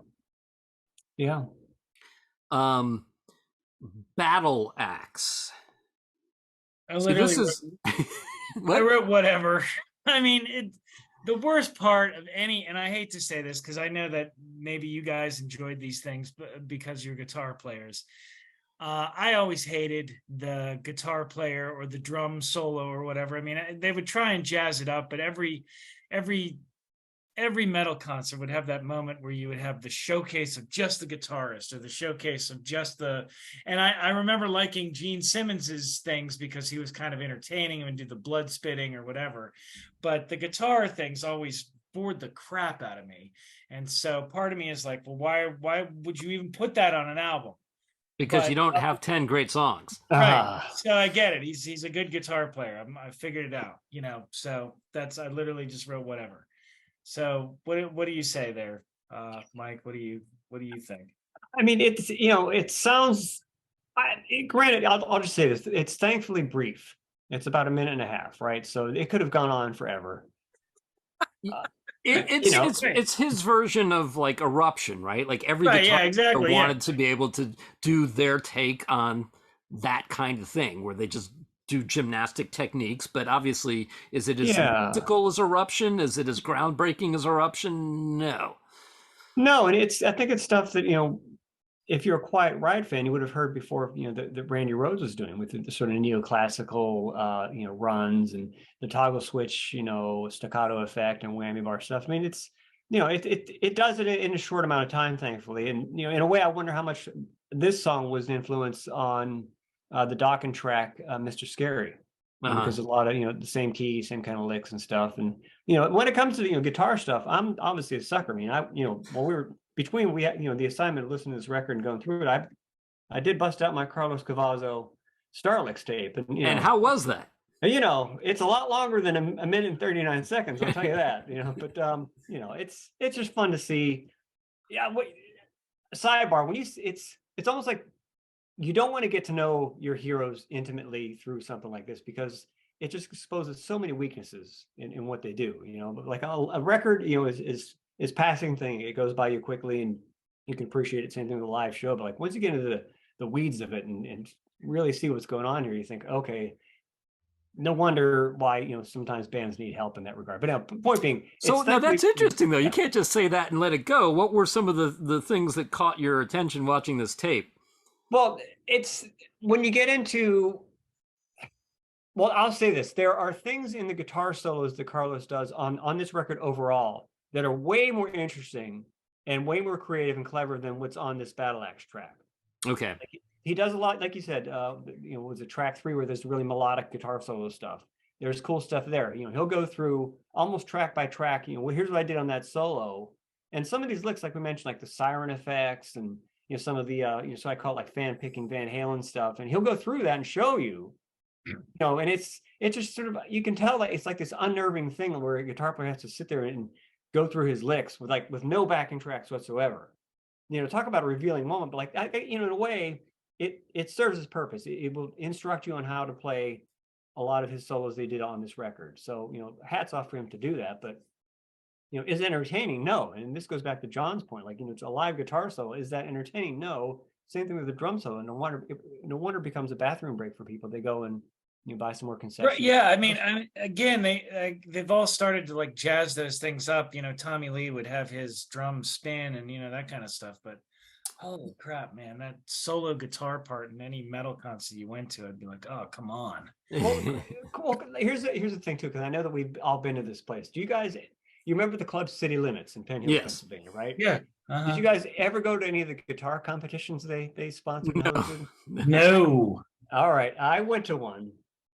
Battle Axe. I wrote whatever. I mean, the worst part of any, and I hate to say this because I know that maybe you guys enjoyed these things because you're guitar players. I always hated the guitar player or the drum solo or whatever. I mean, they would try and jazz it up, but every metal concert would have that moment where you would have the showcase of just the guitarist or the showcase of just and I remember liking Gene Simmons's things because he was kind of entertaining and do the blood spitting or whatever, but the guitar things always bored the crap out of me. And so part of me is like, well, why would you even put that on an album? Because you don't have 10 great songs. Right. So I get it. He's a good guitar player. I figured it out, so I literally just wrote whatever. So what do you say there, Mike? What do you think? I mean, it's, it sounds, granted, I'll just say this. It's thankfully brief. It's about a minute and a half, right? So it could have gone on forever. It's his version of like Eruption, right? Like every guitar wanted to be able to do their take on that kind of thing where they just do gymnastic techniques. But obviously, is it as mystical as Eruption? Is it as groundbreaking as Eruption? No, and I think it's stuff that if you're a Quiet Riot fan, you would have heard before, that Randy Rhoads was doing with the sort of neoclassical, runs and the toggle switch, staccato effect and whammy bar stuff. I mean, it's, it does it in a short amount of time, thankfully. And, in a way, I wonder how much this song was an influence on the Dokken track, Mr. Scary. Because a lot of, the same key, same kind of licks and stuff. And, when it comes to, guitar stuff, I'm obviously a sucker. I mean, when we were, we had, the assignment of listening to this record and going through it, I did bust out my Carlos Cavazo Starlicks tape. And how was that? It's a lot longer than a minute and 39 seconds, I'll tell you that, but it's just fun to see. Yeah. Sidebar, it's almost like you don't want to get to know your heroes intimately through something like this because it just exposes so many weaknesses in what they do, but like a record, is it's passing thing. It goes by you quickly, and you can appreciate it. Same thing with a live show. But like once you get into the weeds of it and really see what's going on here, you think, okay, no wonder why sometimes bands need help in that regard. But now, point being, So it's now thankfully, that's interesting, though. You yeah. can't just say that and let it go. What were some of the things that caught your attention watching this tape? Well, it's when you get into. Well, I'll say this: there are things in the guitar solos that Carlos does on this record overall that are way more interesting and way more creative and clever than what's on this Battle Axe track. Okay. Like, he does a lot, like you said. Was it track 3 where there's really melodic guitar solo stuff? There's cool stuff there. He'll go through almost track by track. Well, here's what I did on that solo, and some of these licks, like we mentioned, like the siren effects and some of the so I call it like fan picking Van Halen stuff, and he'll go through that and show you. And it's just sort of, you can tell that it's like this unnerving thing where a guitar player has to sit there and go through his licks with no backing tracks whatsoever. Talk about a revealing moment, but like in a way, it serves its purpose. It will instruct you on how to play a lot of his solos they did on this record. So hats off for him to do that. But is it entertaining? No. And this goes back to John's point. Like it's a live guitar solo. Is that entertaining? No. Same thing with the drum solo. No wonder it becomes a bathroom break for people. They go and buy some more concessions. Right, yeah, I mean, again, they've all started to like jazz those things up. Tommy Lee would have his drum spin and that kind of stuff. But holy crap, man, that solo guitar part in any metal concert you went to, I'd be like, oh, come on. Well, here's the thing too, because I know that we've all been to this place. Do you guys? You remember the club City Limits in Penn Hill, Yes. Pennsylvania, right? Yeah. Did you guys ever go to any of the guitar competitions they sponsored? No. All right, I went to one,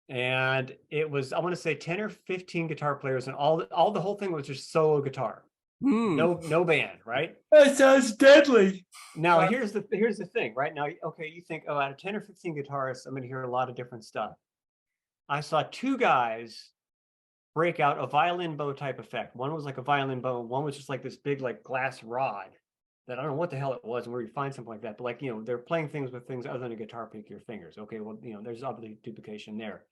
and it was, I want to say 10 or 15 guitar players, and all the whole thing was just solo guitar. No band, right? That sounds deadly. Now here's the thing, right? Now, okay, you think, oh, out of 10 or 15 guitarists, I'm going to hear a lot of different stuff. I saw two guys break out a violin bow type effect. One was like a violin bow, one was just like this big like glass rod that I don't know what the hell it was and where you find something like that. But like, they're playing things with things other than a guitar pick your fingers. Okay, well, there's obviously duplication there.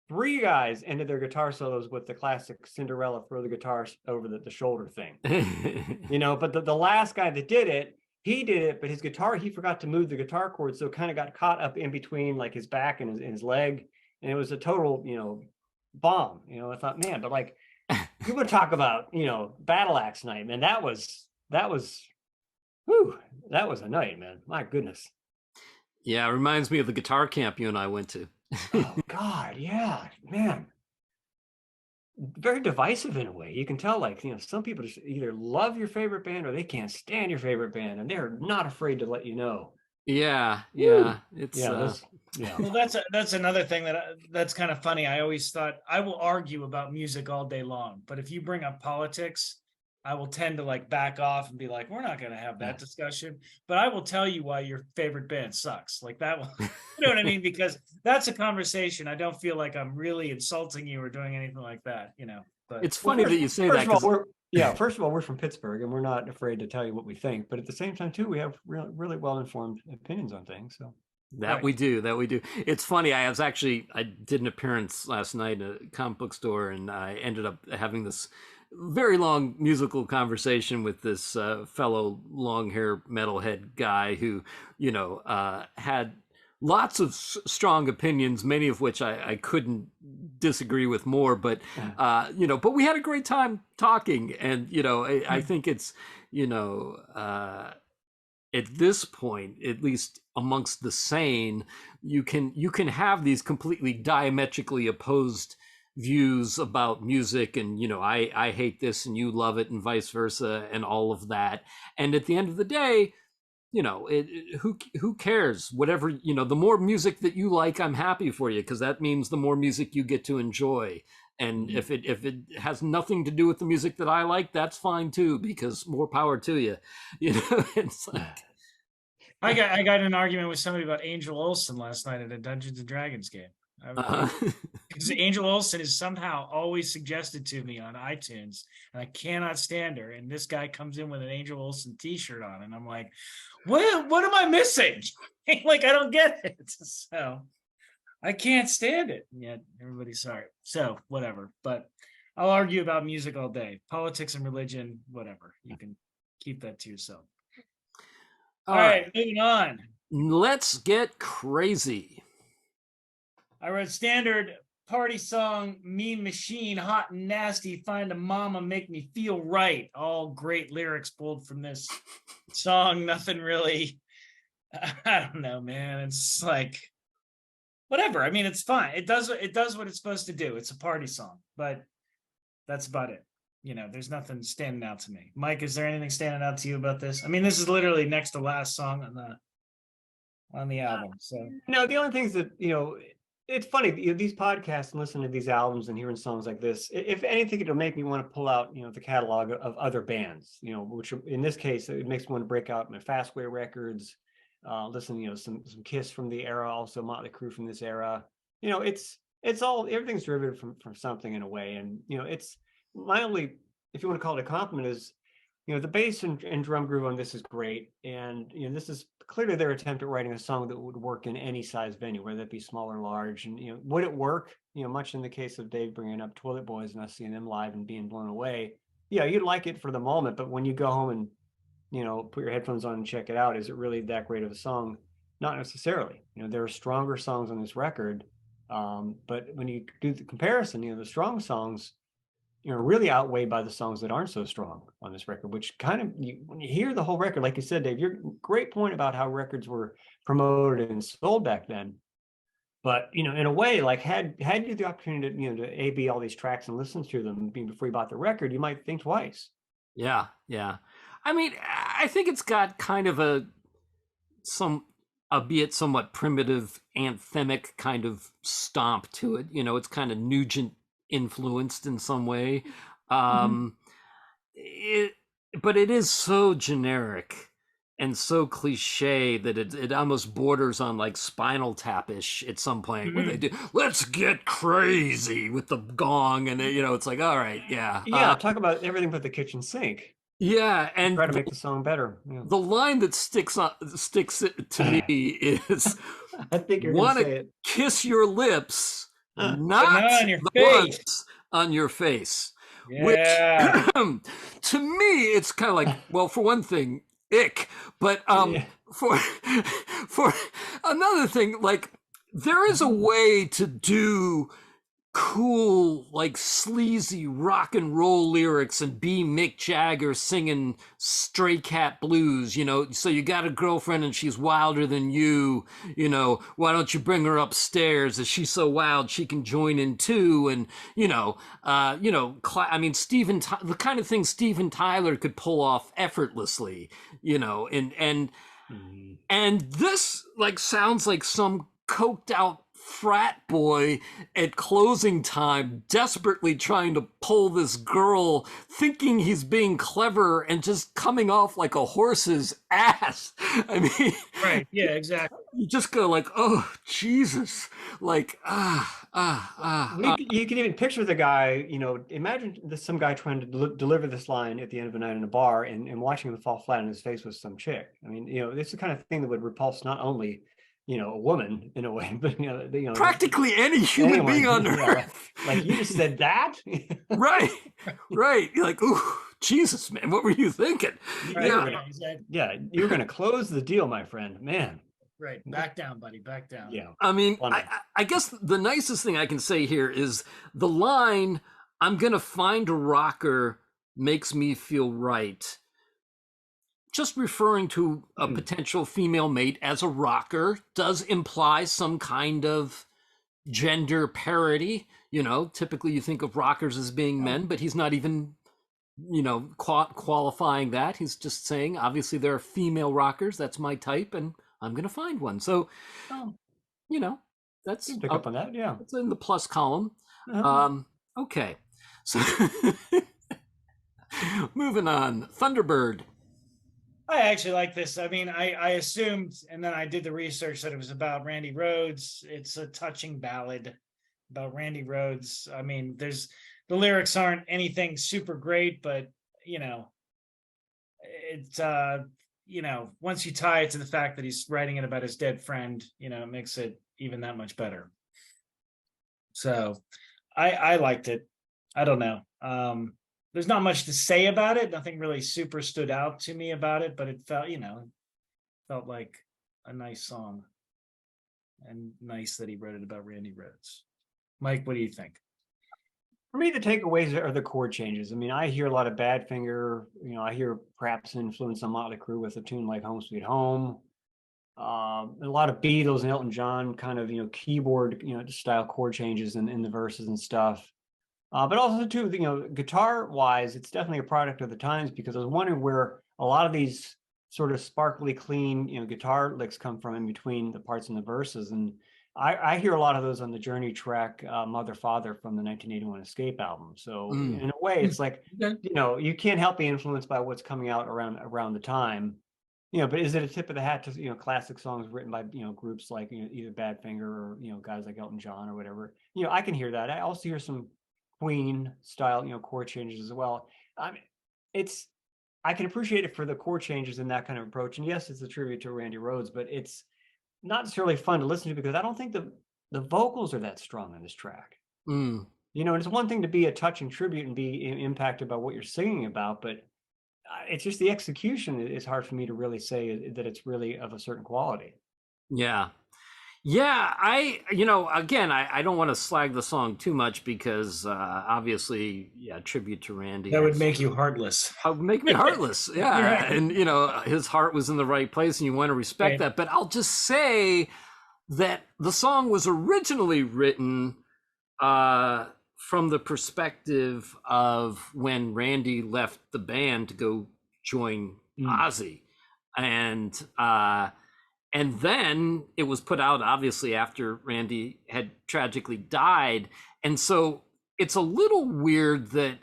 Three guys ended their guitar solos with the classic Cinderella throw the guitar over the shoulder thing. But the last guy that did it, he did it, but his guitar, he forgot to move the guitar cord, so it kind of got caught up in between like his back and his leg, and it was a total, bomb. I thought, man, but like, you would talk about, Battle Axe night, man. That was, whew, that was a night, man. My goodness. Yeah, it reminds me of the guitar camp you and I went to. Oh God, yeah, man. Very divisive in a way. You can tell, like, some people just either love your favorite band or they can't stand your favorite band, and they're not afraid to let you know. Yeah. It's yeah. Well, that's another thing that's kind of funny. I always thought I will argue about music all day long, but if you bring up politics, I will tend to like back off and be like, we're not going to have that discussion. But I will tell you why your favorite band sucks. Like that, you know what I mean? Because that's a conversation. I don't feel like I'm really insulting you or doing anything like that. But it's funny that you say that. First of all, we're from Pittsburgh and we're not afraid to tell you what we think. But at the same time, too, we have really well-informed opinions on things. So that we do. It's funny. I did an appearance last night at a comic book store, and I ended up having this very long musical conversation with this fellow long hair metalhead guy who, had lots of strong opinions, many of which I couldn't disagree with more, but but we had a great time talking, and I think it's at this point, at least amongst the sane, you can have these completely diametrically opposed views about music, and I hate this and you love it, and vice versa, and all of that. And at the end of the day, who cares? Whatever, the more music that you like, I'm happy for you, because that means the more music you get to enjoy. And if it has nothing to do with the music that I like, that's fine too, because more power to you. It's like, I got in an argument with somebody about Angel Olsen last night at a Dungeons and Dragons game. Because Angel Olsen is somehow always suggested to me on iTunes, and I cannot stand her. And this guy comes in with an Angel Olsen T-shirt on, and I'm like, "What am I missing?" Like, I don't get it. So I can't stand it. And yet everybody's sorry. So whatever. But I'll argue about music all day. Politics and religion, whatever. You can keep that to yourself. All right, moving on. Let's get crazy. I wrote standard party song, Mean Machine, hot and nasty, find a mama, make me feel right. All great lyrics pulled from this song. Nothing really, I don't know, man. It's like, whatever. I mean, it's fine. It does what it's supposed to do. It's a party song, but that's about it. You know, there's nothing standing out to me. Mike, is there anything standing out to you about this? I mean, this is literally next to last song on the album. So no, the only things that, you know, it's funny, these podcasts and listening to these albums and hearing songs like this, if anything, it'll make me want to pull out, you know, the catalog of other bands, you know, which in this case, it makes me want to break out my Fastway records, listen, you know, some Kiss from the era, also Motley Crue from this era. You know, it's all, everything's derivative from something in a way. And, you know, it's my only, if you want to call it a compliment, is, you know, the bass and drum groove on this is great. And, you know, this is clearly their attempt at writing a song that would work in any size venue, whether it be small or large. And, you know, would it work? You know, much in the case of Dave bringing up Toilet Boys and us seeing them live and being blown away. Yeah, you'd like it for the moment, but when you go home and, you know, put your headphones on and check it out, is it really that great of a song? Not necessarily. You know, there are stronger songs on this record. But when you do the comparison, you know, the strong songs, you know, really outweighed by the songs that aren't so strong on this record, which kind of, when you hear the whole record, like you said, Dave, your great point about how records were promoted and sold back then. But, you know, in a way, like had you the opportunity to, you know, to A/B all these tracks and listen to them before you bought the record, you might think twice. Yeah. I mean, I think it's got kind of albeit somewhat primitive, anthemic kind of stomp to it. You know, it's kind of Nugent influenced in some way. But it is so generic and so cliche that it almost borders on like Spinal Tap-ish at some point, where they do, let's get crazy with the gong, and you know, it's like, all right, yeah. Talk about everything but the kitchen sink. Yeah, and try to make the song better. Yeah. The line that sticks to me is, I think you're going to say it. Kiss your lips, not on your the face. ones on your face. Yeah. Which, to me, it's kind of like, well, for one thing, ick. But for another thing, like, there is a way to do cool, like, sleazy rock and roll lyrics and be Mick Jagger singing Stray Cat Blues, you know. So you got a girlfriend and she's wilder than you know, why don't you bring her upstairs? Is she so wild she can join in too? And I mean, the kind of thing Steven Tyler could pull off effortlessly, you know. And this, like, sounds like some coked out frat boy at closing time desperately trying to pull this girl, thinking he's being clever and just coming off like a horse's ass. I mean, right, yeah, exactly. You just go like, oh Jesus, like You can even picture the guy, you know, imagine some guy trying to deliver this line at the end of a night in a bar and watching him fall flat on his face with some chick. I mean, you know, this is the kind of thing that would repulse not only, you know, a woman in a way, but you know practically any human being on earth. Like, you just said that. right. You're like, ooh, Jesus, man, what were you thinking? Right, you were gonna close the deal, my friend. Man. Right, back down, buddy, back down. Yeah. I mean, I guess the nicest thing I can say here is the line, "I'm gonna find a rocker, makes me feel right." Just referring to a potential female mate as a rocker does imply some kind of gender parity. You know, typically you think of rockers as being men, but he's not even, you know, qualifying that. He's just saying, obviously there are female rockers. That's my type, and I'm going to find one. So, you know, that's pick up on that. Yeah. It's in the plus column. Okay. So moving on, Thunderbird. I actually like this. I mean, I assumed, and then I did the research, that it was about Randy Rhoads. It's a touching ballad about Randy Rhoads. I mean, the lyrics aren't anything super great, but, you know, it's, you know, once you tie it to the fact that he's writing it about his dead friend, you know, it makes it even that much better. So I liked it. I don't know. There's not much to say about it. Nothing really super stood out to me about it, but it felt, felt like a nice song, and nice that he wrote it about Randy Rhoads. Mike, what do you think? For me, the takeaways are the chord changes. I mean, I hear a lot of Badfinger. I hear perhaps an influence on Motley Crue with a tune like "Home Sweet Home." A lot of Beatles and Elton John kind of keyboard style chord changes in the verses and stuff. But also too, guitar wise, it's definitely a product of the times, because I was wondering where a lot of these sort of sparkly, clean, guitar licks come from in between the parts and the verses. And I hear a lot of those on the Journey track, Mother Father, from the 1981 Escape album. So in a way, it's like, Okay. you can't help be influenced by what's coming out around the time. But is it a tip of the hat to classic songs written by groups like either Badfinger or guys like Elton John or whatever? I can hear that. I also hear some Queen style chord changes as well. I mean, I can appreciate it for the chord changes and that kind of approach. And yes, it's a tribute to Randy Rhoads, but it's not necessarily fun to listen to, because I don't think the vocals are that strong on this track. Mm. And it's one thing to be a touching tribute and be impacted by what you're singing about, but it's just the execution is hard for me to really say that it's really of a certain quality. Yeah. Again, I don't want to slag the song too much, because obviously, tribute to Randy. That would make you heartless. Would make me heartless. Yeah. Right. And, his heart was in the right place, and you want to respect that. But I'll just say that the song was originally written from the perspective of when Randy left the band to go join Ozzy. And then it was put out, obviously, after Randy had tragically died. And so it's a little weird that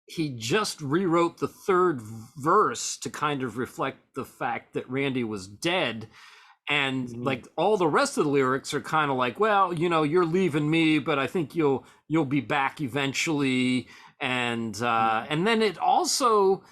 he just rewrote the third verse to kind of reflect the fact that Randy was dead. And like all the rest of the lyrics are kind of like, well, you're leaving me, but I think you'll be back eventually. And then it also,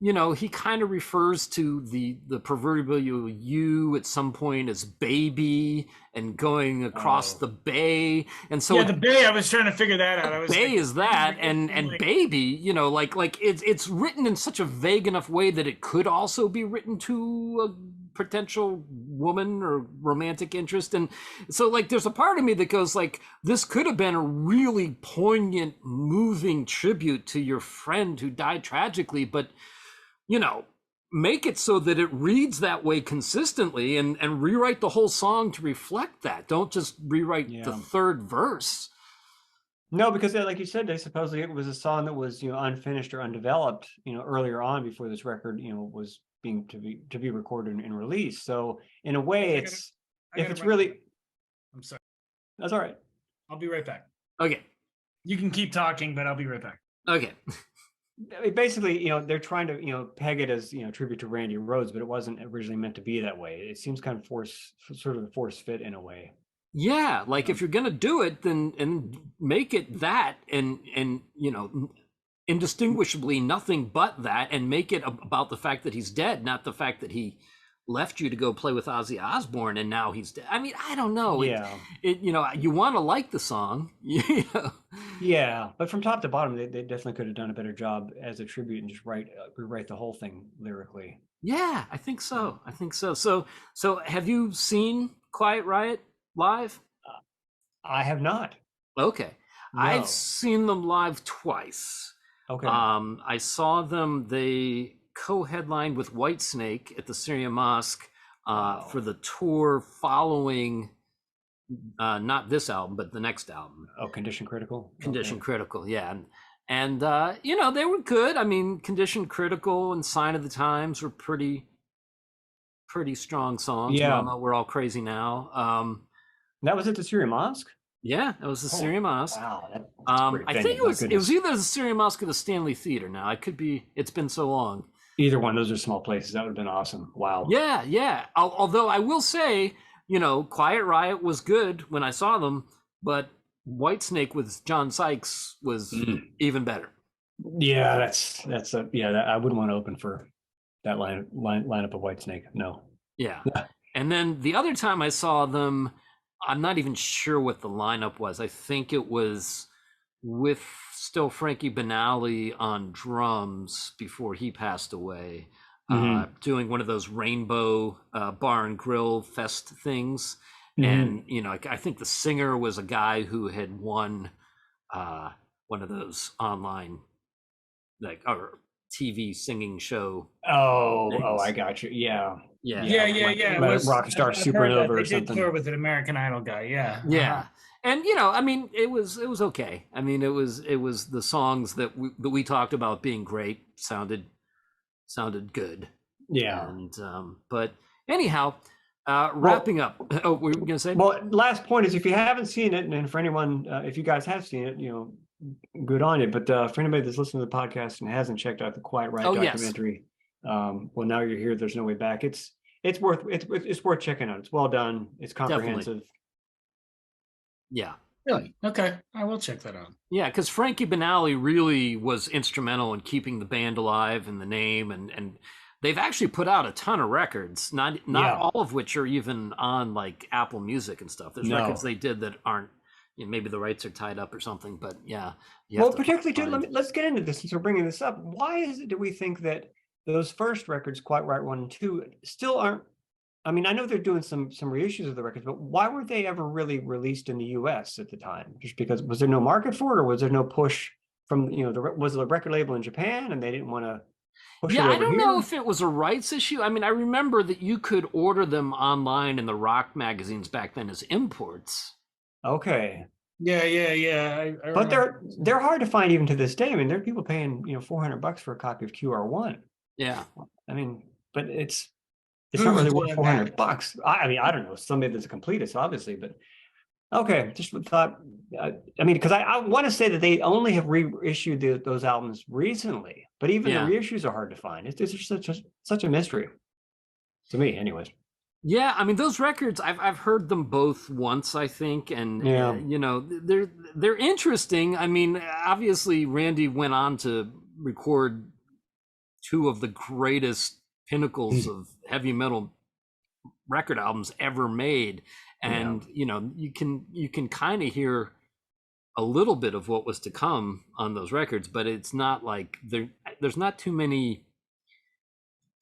he kind of refers to the proverbial you at some point as baby and going across the bay. And so the bay, I was trying to figure that out. I was bay thinking, is that, and baby, like it's written in such a vague enough way that it could also be written to a potential woman or romantic interest. And so like there's a part of me that goes like, this could have been a really poignant, moving tribute to your friend who died tragically, but make it so that it reads that way consistently, and rewrite the whole song to reflect that. Don't just rewrite the third verse. No, because like you said, supposedly it was a song that was unfinished or undeveloped earlier on, before this record was being to be recorded and released. So in a way, I'm sorry. That's all right. I'll be right back. Okay. You can keep talking, but I'll be right back. Okay. Basically, they're trying to peg it as tribute to Randy Rhoads, but it wasn't originally meant to be that way. It seems kind of sort of a force fit in a way. Yeah, like if you're gonna do it, then and make it that, and indistinguishably nothing but that, and make it about the fact that he's dead, not the fact that he left you to go play with Ozzy Osbourne and now he's dead. I mean, I don't know. Yeah. You want to like the song. Yeah, but from top to bottom, they definitely could have done a better job as a tribute and just rewrite the whole thing lyrically. Yeah, I think so. So have you seen Quiet Riot live? I have not. Okay. No. I've seen them live twice. Okay. I saw them, they co-headlined with Whitesnake at the Syria Mosque for the tour following not this album, but the next album. Oh, Condition Critical? Condition Critical, yeah. And they were good. I mean, Condition Critical and Sign of the Times were pretty strong songs. Yeah. We're All Crazy Now. That was at the Syria Mosque? Yeah, that was the Syria Mosque. Wow. I think it was either the Syria Mosque or the Stanley Theater now. I could be, it's been so long. Either one, those are small places. That would have been awesome. Wow. Yeah. Although I will say, Quiet Riot was good when I saw them, but Whitesnake with John Sykes was even better. Yeah, I wouldn't want to open for that lineup of Whitesnake. No. Yeah. And then the other time I saw them, I'm not even sure what the lineup was. I think it was with still Frankie Banali on drums before he passed away, Mm-hmm. doing one of those rainbow bar and grill fest things. Mm-hmm. And, I think the singer was a guy who had won one of those online, like, or TV singing show Oh, I things. got you. Yeah. Yeah. Yeah, Yeah. yeah, yeah. It Like was. Rockstar I've heard Supernova that they or did something. tour with an American Idol guy. Yeah. Yeah. And I mean, it was okay. I mean, it was the songs that we talked about being great sounded good. Yeah. And but anyhow, Well, wrapping up. Oh, we were gonna say? well, last point is if you haven't seen it, and for anyone, if you guys have seen it, good on you. But for anybody that's listening to the podcast and hasn't checked out the Quiet Riot Oh yes. documentary, well, now you're here. There's no way back. It's worth checking out. It's well done. It's Definitely. comprehensive. Yeah. Really? Okay. I will check that out. Yeah, because Frankie Banali really was instrumental in keeping the band alive and the name, and they've actually put out a ton of records, not Yeah. all of which are even on like Apple Music and stuff. There's No. records they did that aren't, maybe the rights are tied up or something, but yeah. Well, particularly, too, let's get into this since we're bringing this up. Why is it do we think that those first records, Quiet Riot 1 and 2, still aren't? I mean, I know they're doing some reissues of the records, but why weren't they ever really released in the U.S. at the time? Just because was there no market for it, or was there no push from was the record label in Japan and they didn't want to push it Yeah, over I don't here? know if it was a rights issue. I mean, I remember that you could order them online in the rock magazines back then as imports. Okay, Yeah, yeah, yeah. I but remember. they're hard to find even to this day. I mean, there are people paying $400 for a copy of QR1. Yeah. I mean, but it's not really worth $400. I mean, I don't know. Somebody that's a completist, obviously, but okay. Just thought. I mean, because I want to say that they only have reissued those albums recently, but even Yeah. the reissues are hard to find. It's just such a mystery to me, anyways. Yeah, I mean those records I've heard them both once, I think, and Yeah. they're interesting. I mean, obviously Randy went on to record two of the greatest pinnacles of heavy metal record albums ever made, and you can kind of hear a little bit of what was to come on those records, but it's not like there's not too many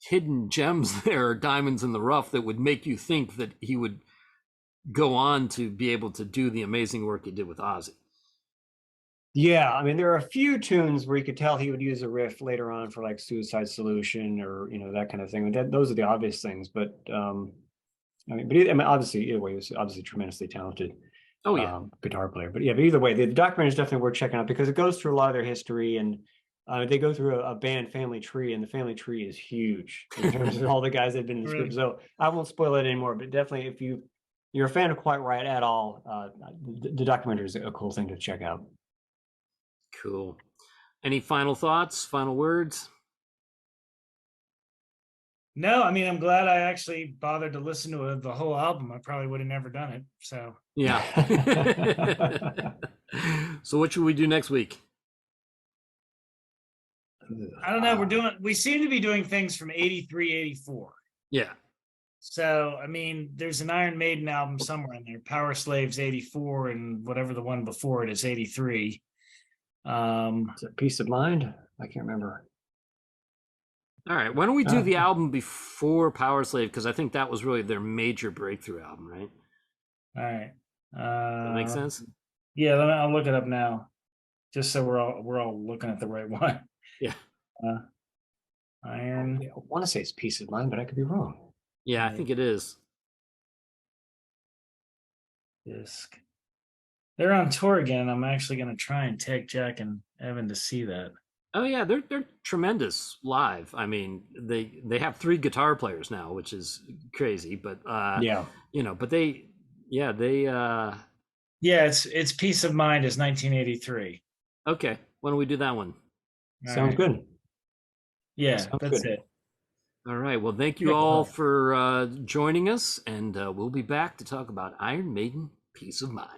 hidden gems there, or diamonds in the rough, that would make you think that he would go on to be able to do the amazing work he did with Ozzy. Yeah, I mean, there are a few tunes where you could tell he would use a riff later on for like Suicide Solution or that kind of thing. Those are the obvious things, but obviously, either way, he was obviously tremendously talented. Oh yeah, guitar player. But yeah, but either way, the documentary is definitely worth checking out because it goes through a lot of their history, and they go through a band family tree, and the family tree is huge in terms of all the guys that have been in this group. So I won't spoil it anymore, but definitely if you're a fan of Quiet Riot at all, the documentary is a cool thing to check out. Cool. Any final thoughts, final words? No, I mean, I'm glad I actually bothered to listen to the whole album. I probably would have never done it. So yeah. So what should we do next week? I don't know. We seem to be doing things from 83, 84. Yeah. So, I mean, there's an Iron Maiden album somewhere in there. Power Slaves 84 and whatever the one before it is 83. It's a Peace of Mind. I can't remember. All right. Why don't we do the album before Power Slave? Because I think that was really their major breakthrough album, right? All right. That makes sense. Yeah, I'll look it up now, just so we're all looking at the right one. Yeah. Iron. I want to say it's Peace of Mind, but I could be wrong. Yeah, I think it is. Disc. They're on tour again. I'm actually going to try and take Jack and Evan to see that. Oh yeah, they're tremendous live. I mean, they have 3 guitar players now, which is crazy. But but it's Peace of Mind is 1983. Okay, why don't we do that one? Sounds good. Yeah, that's it. All right. Well, thank you all for joining us, and we'll be back to talk about Iron Maiden, Peace of Mind.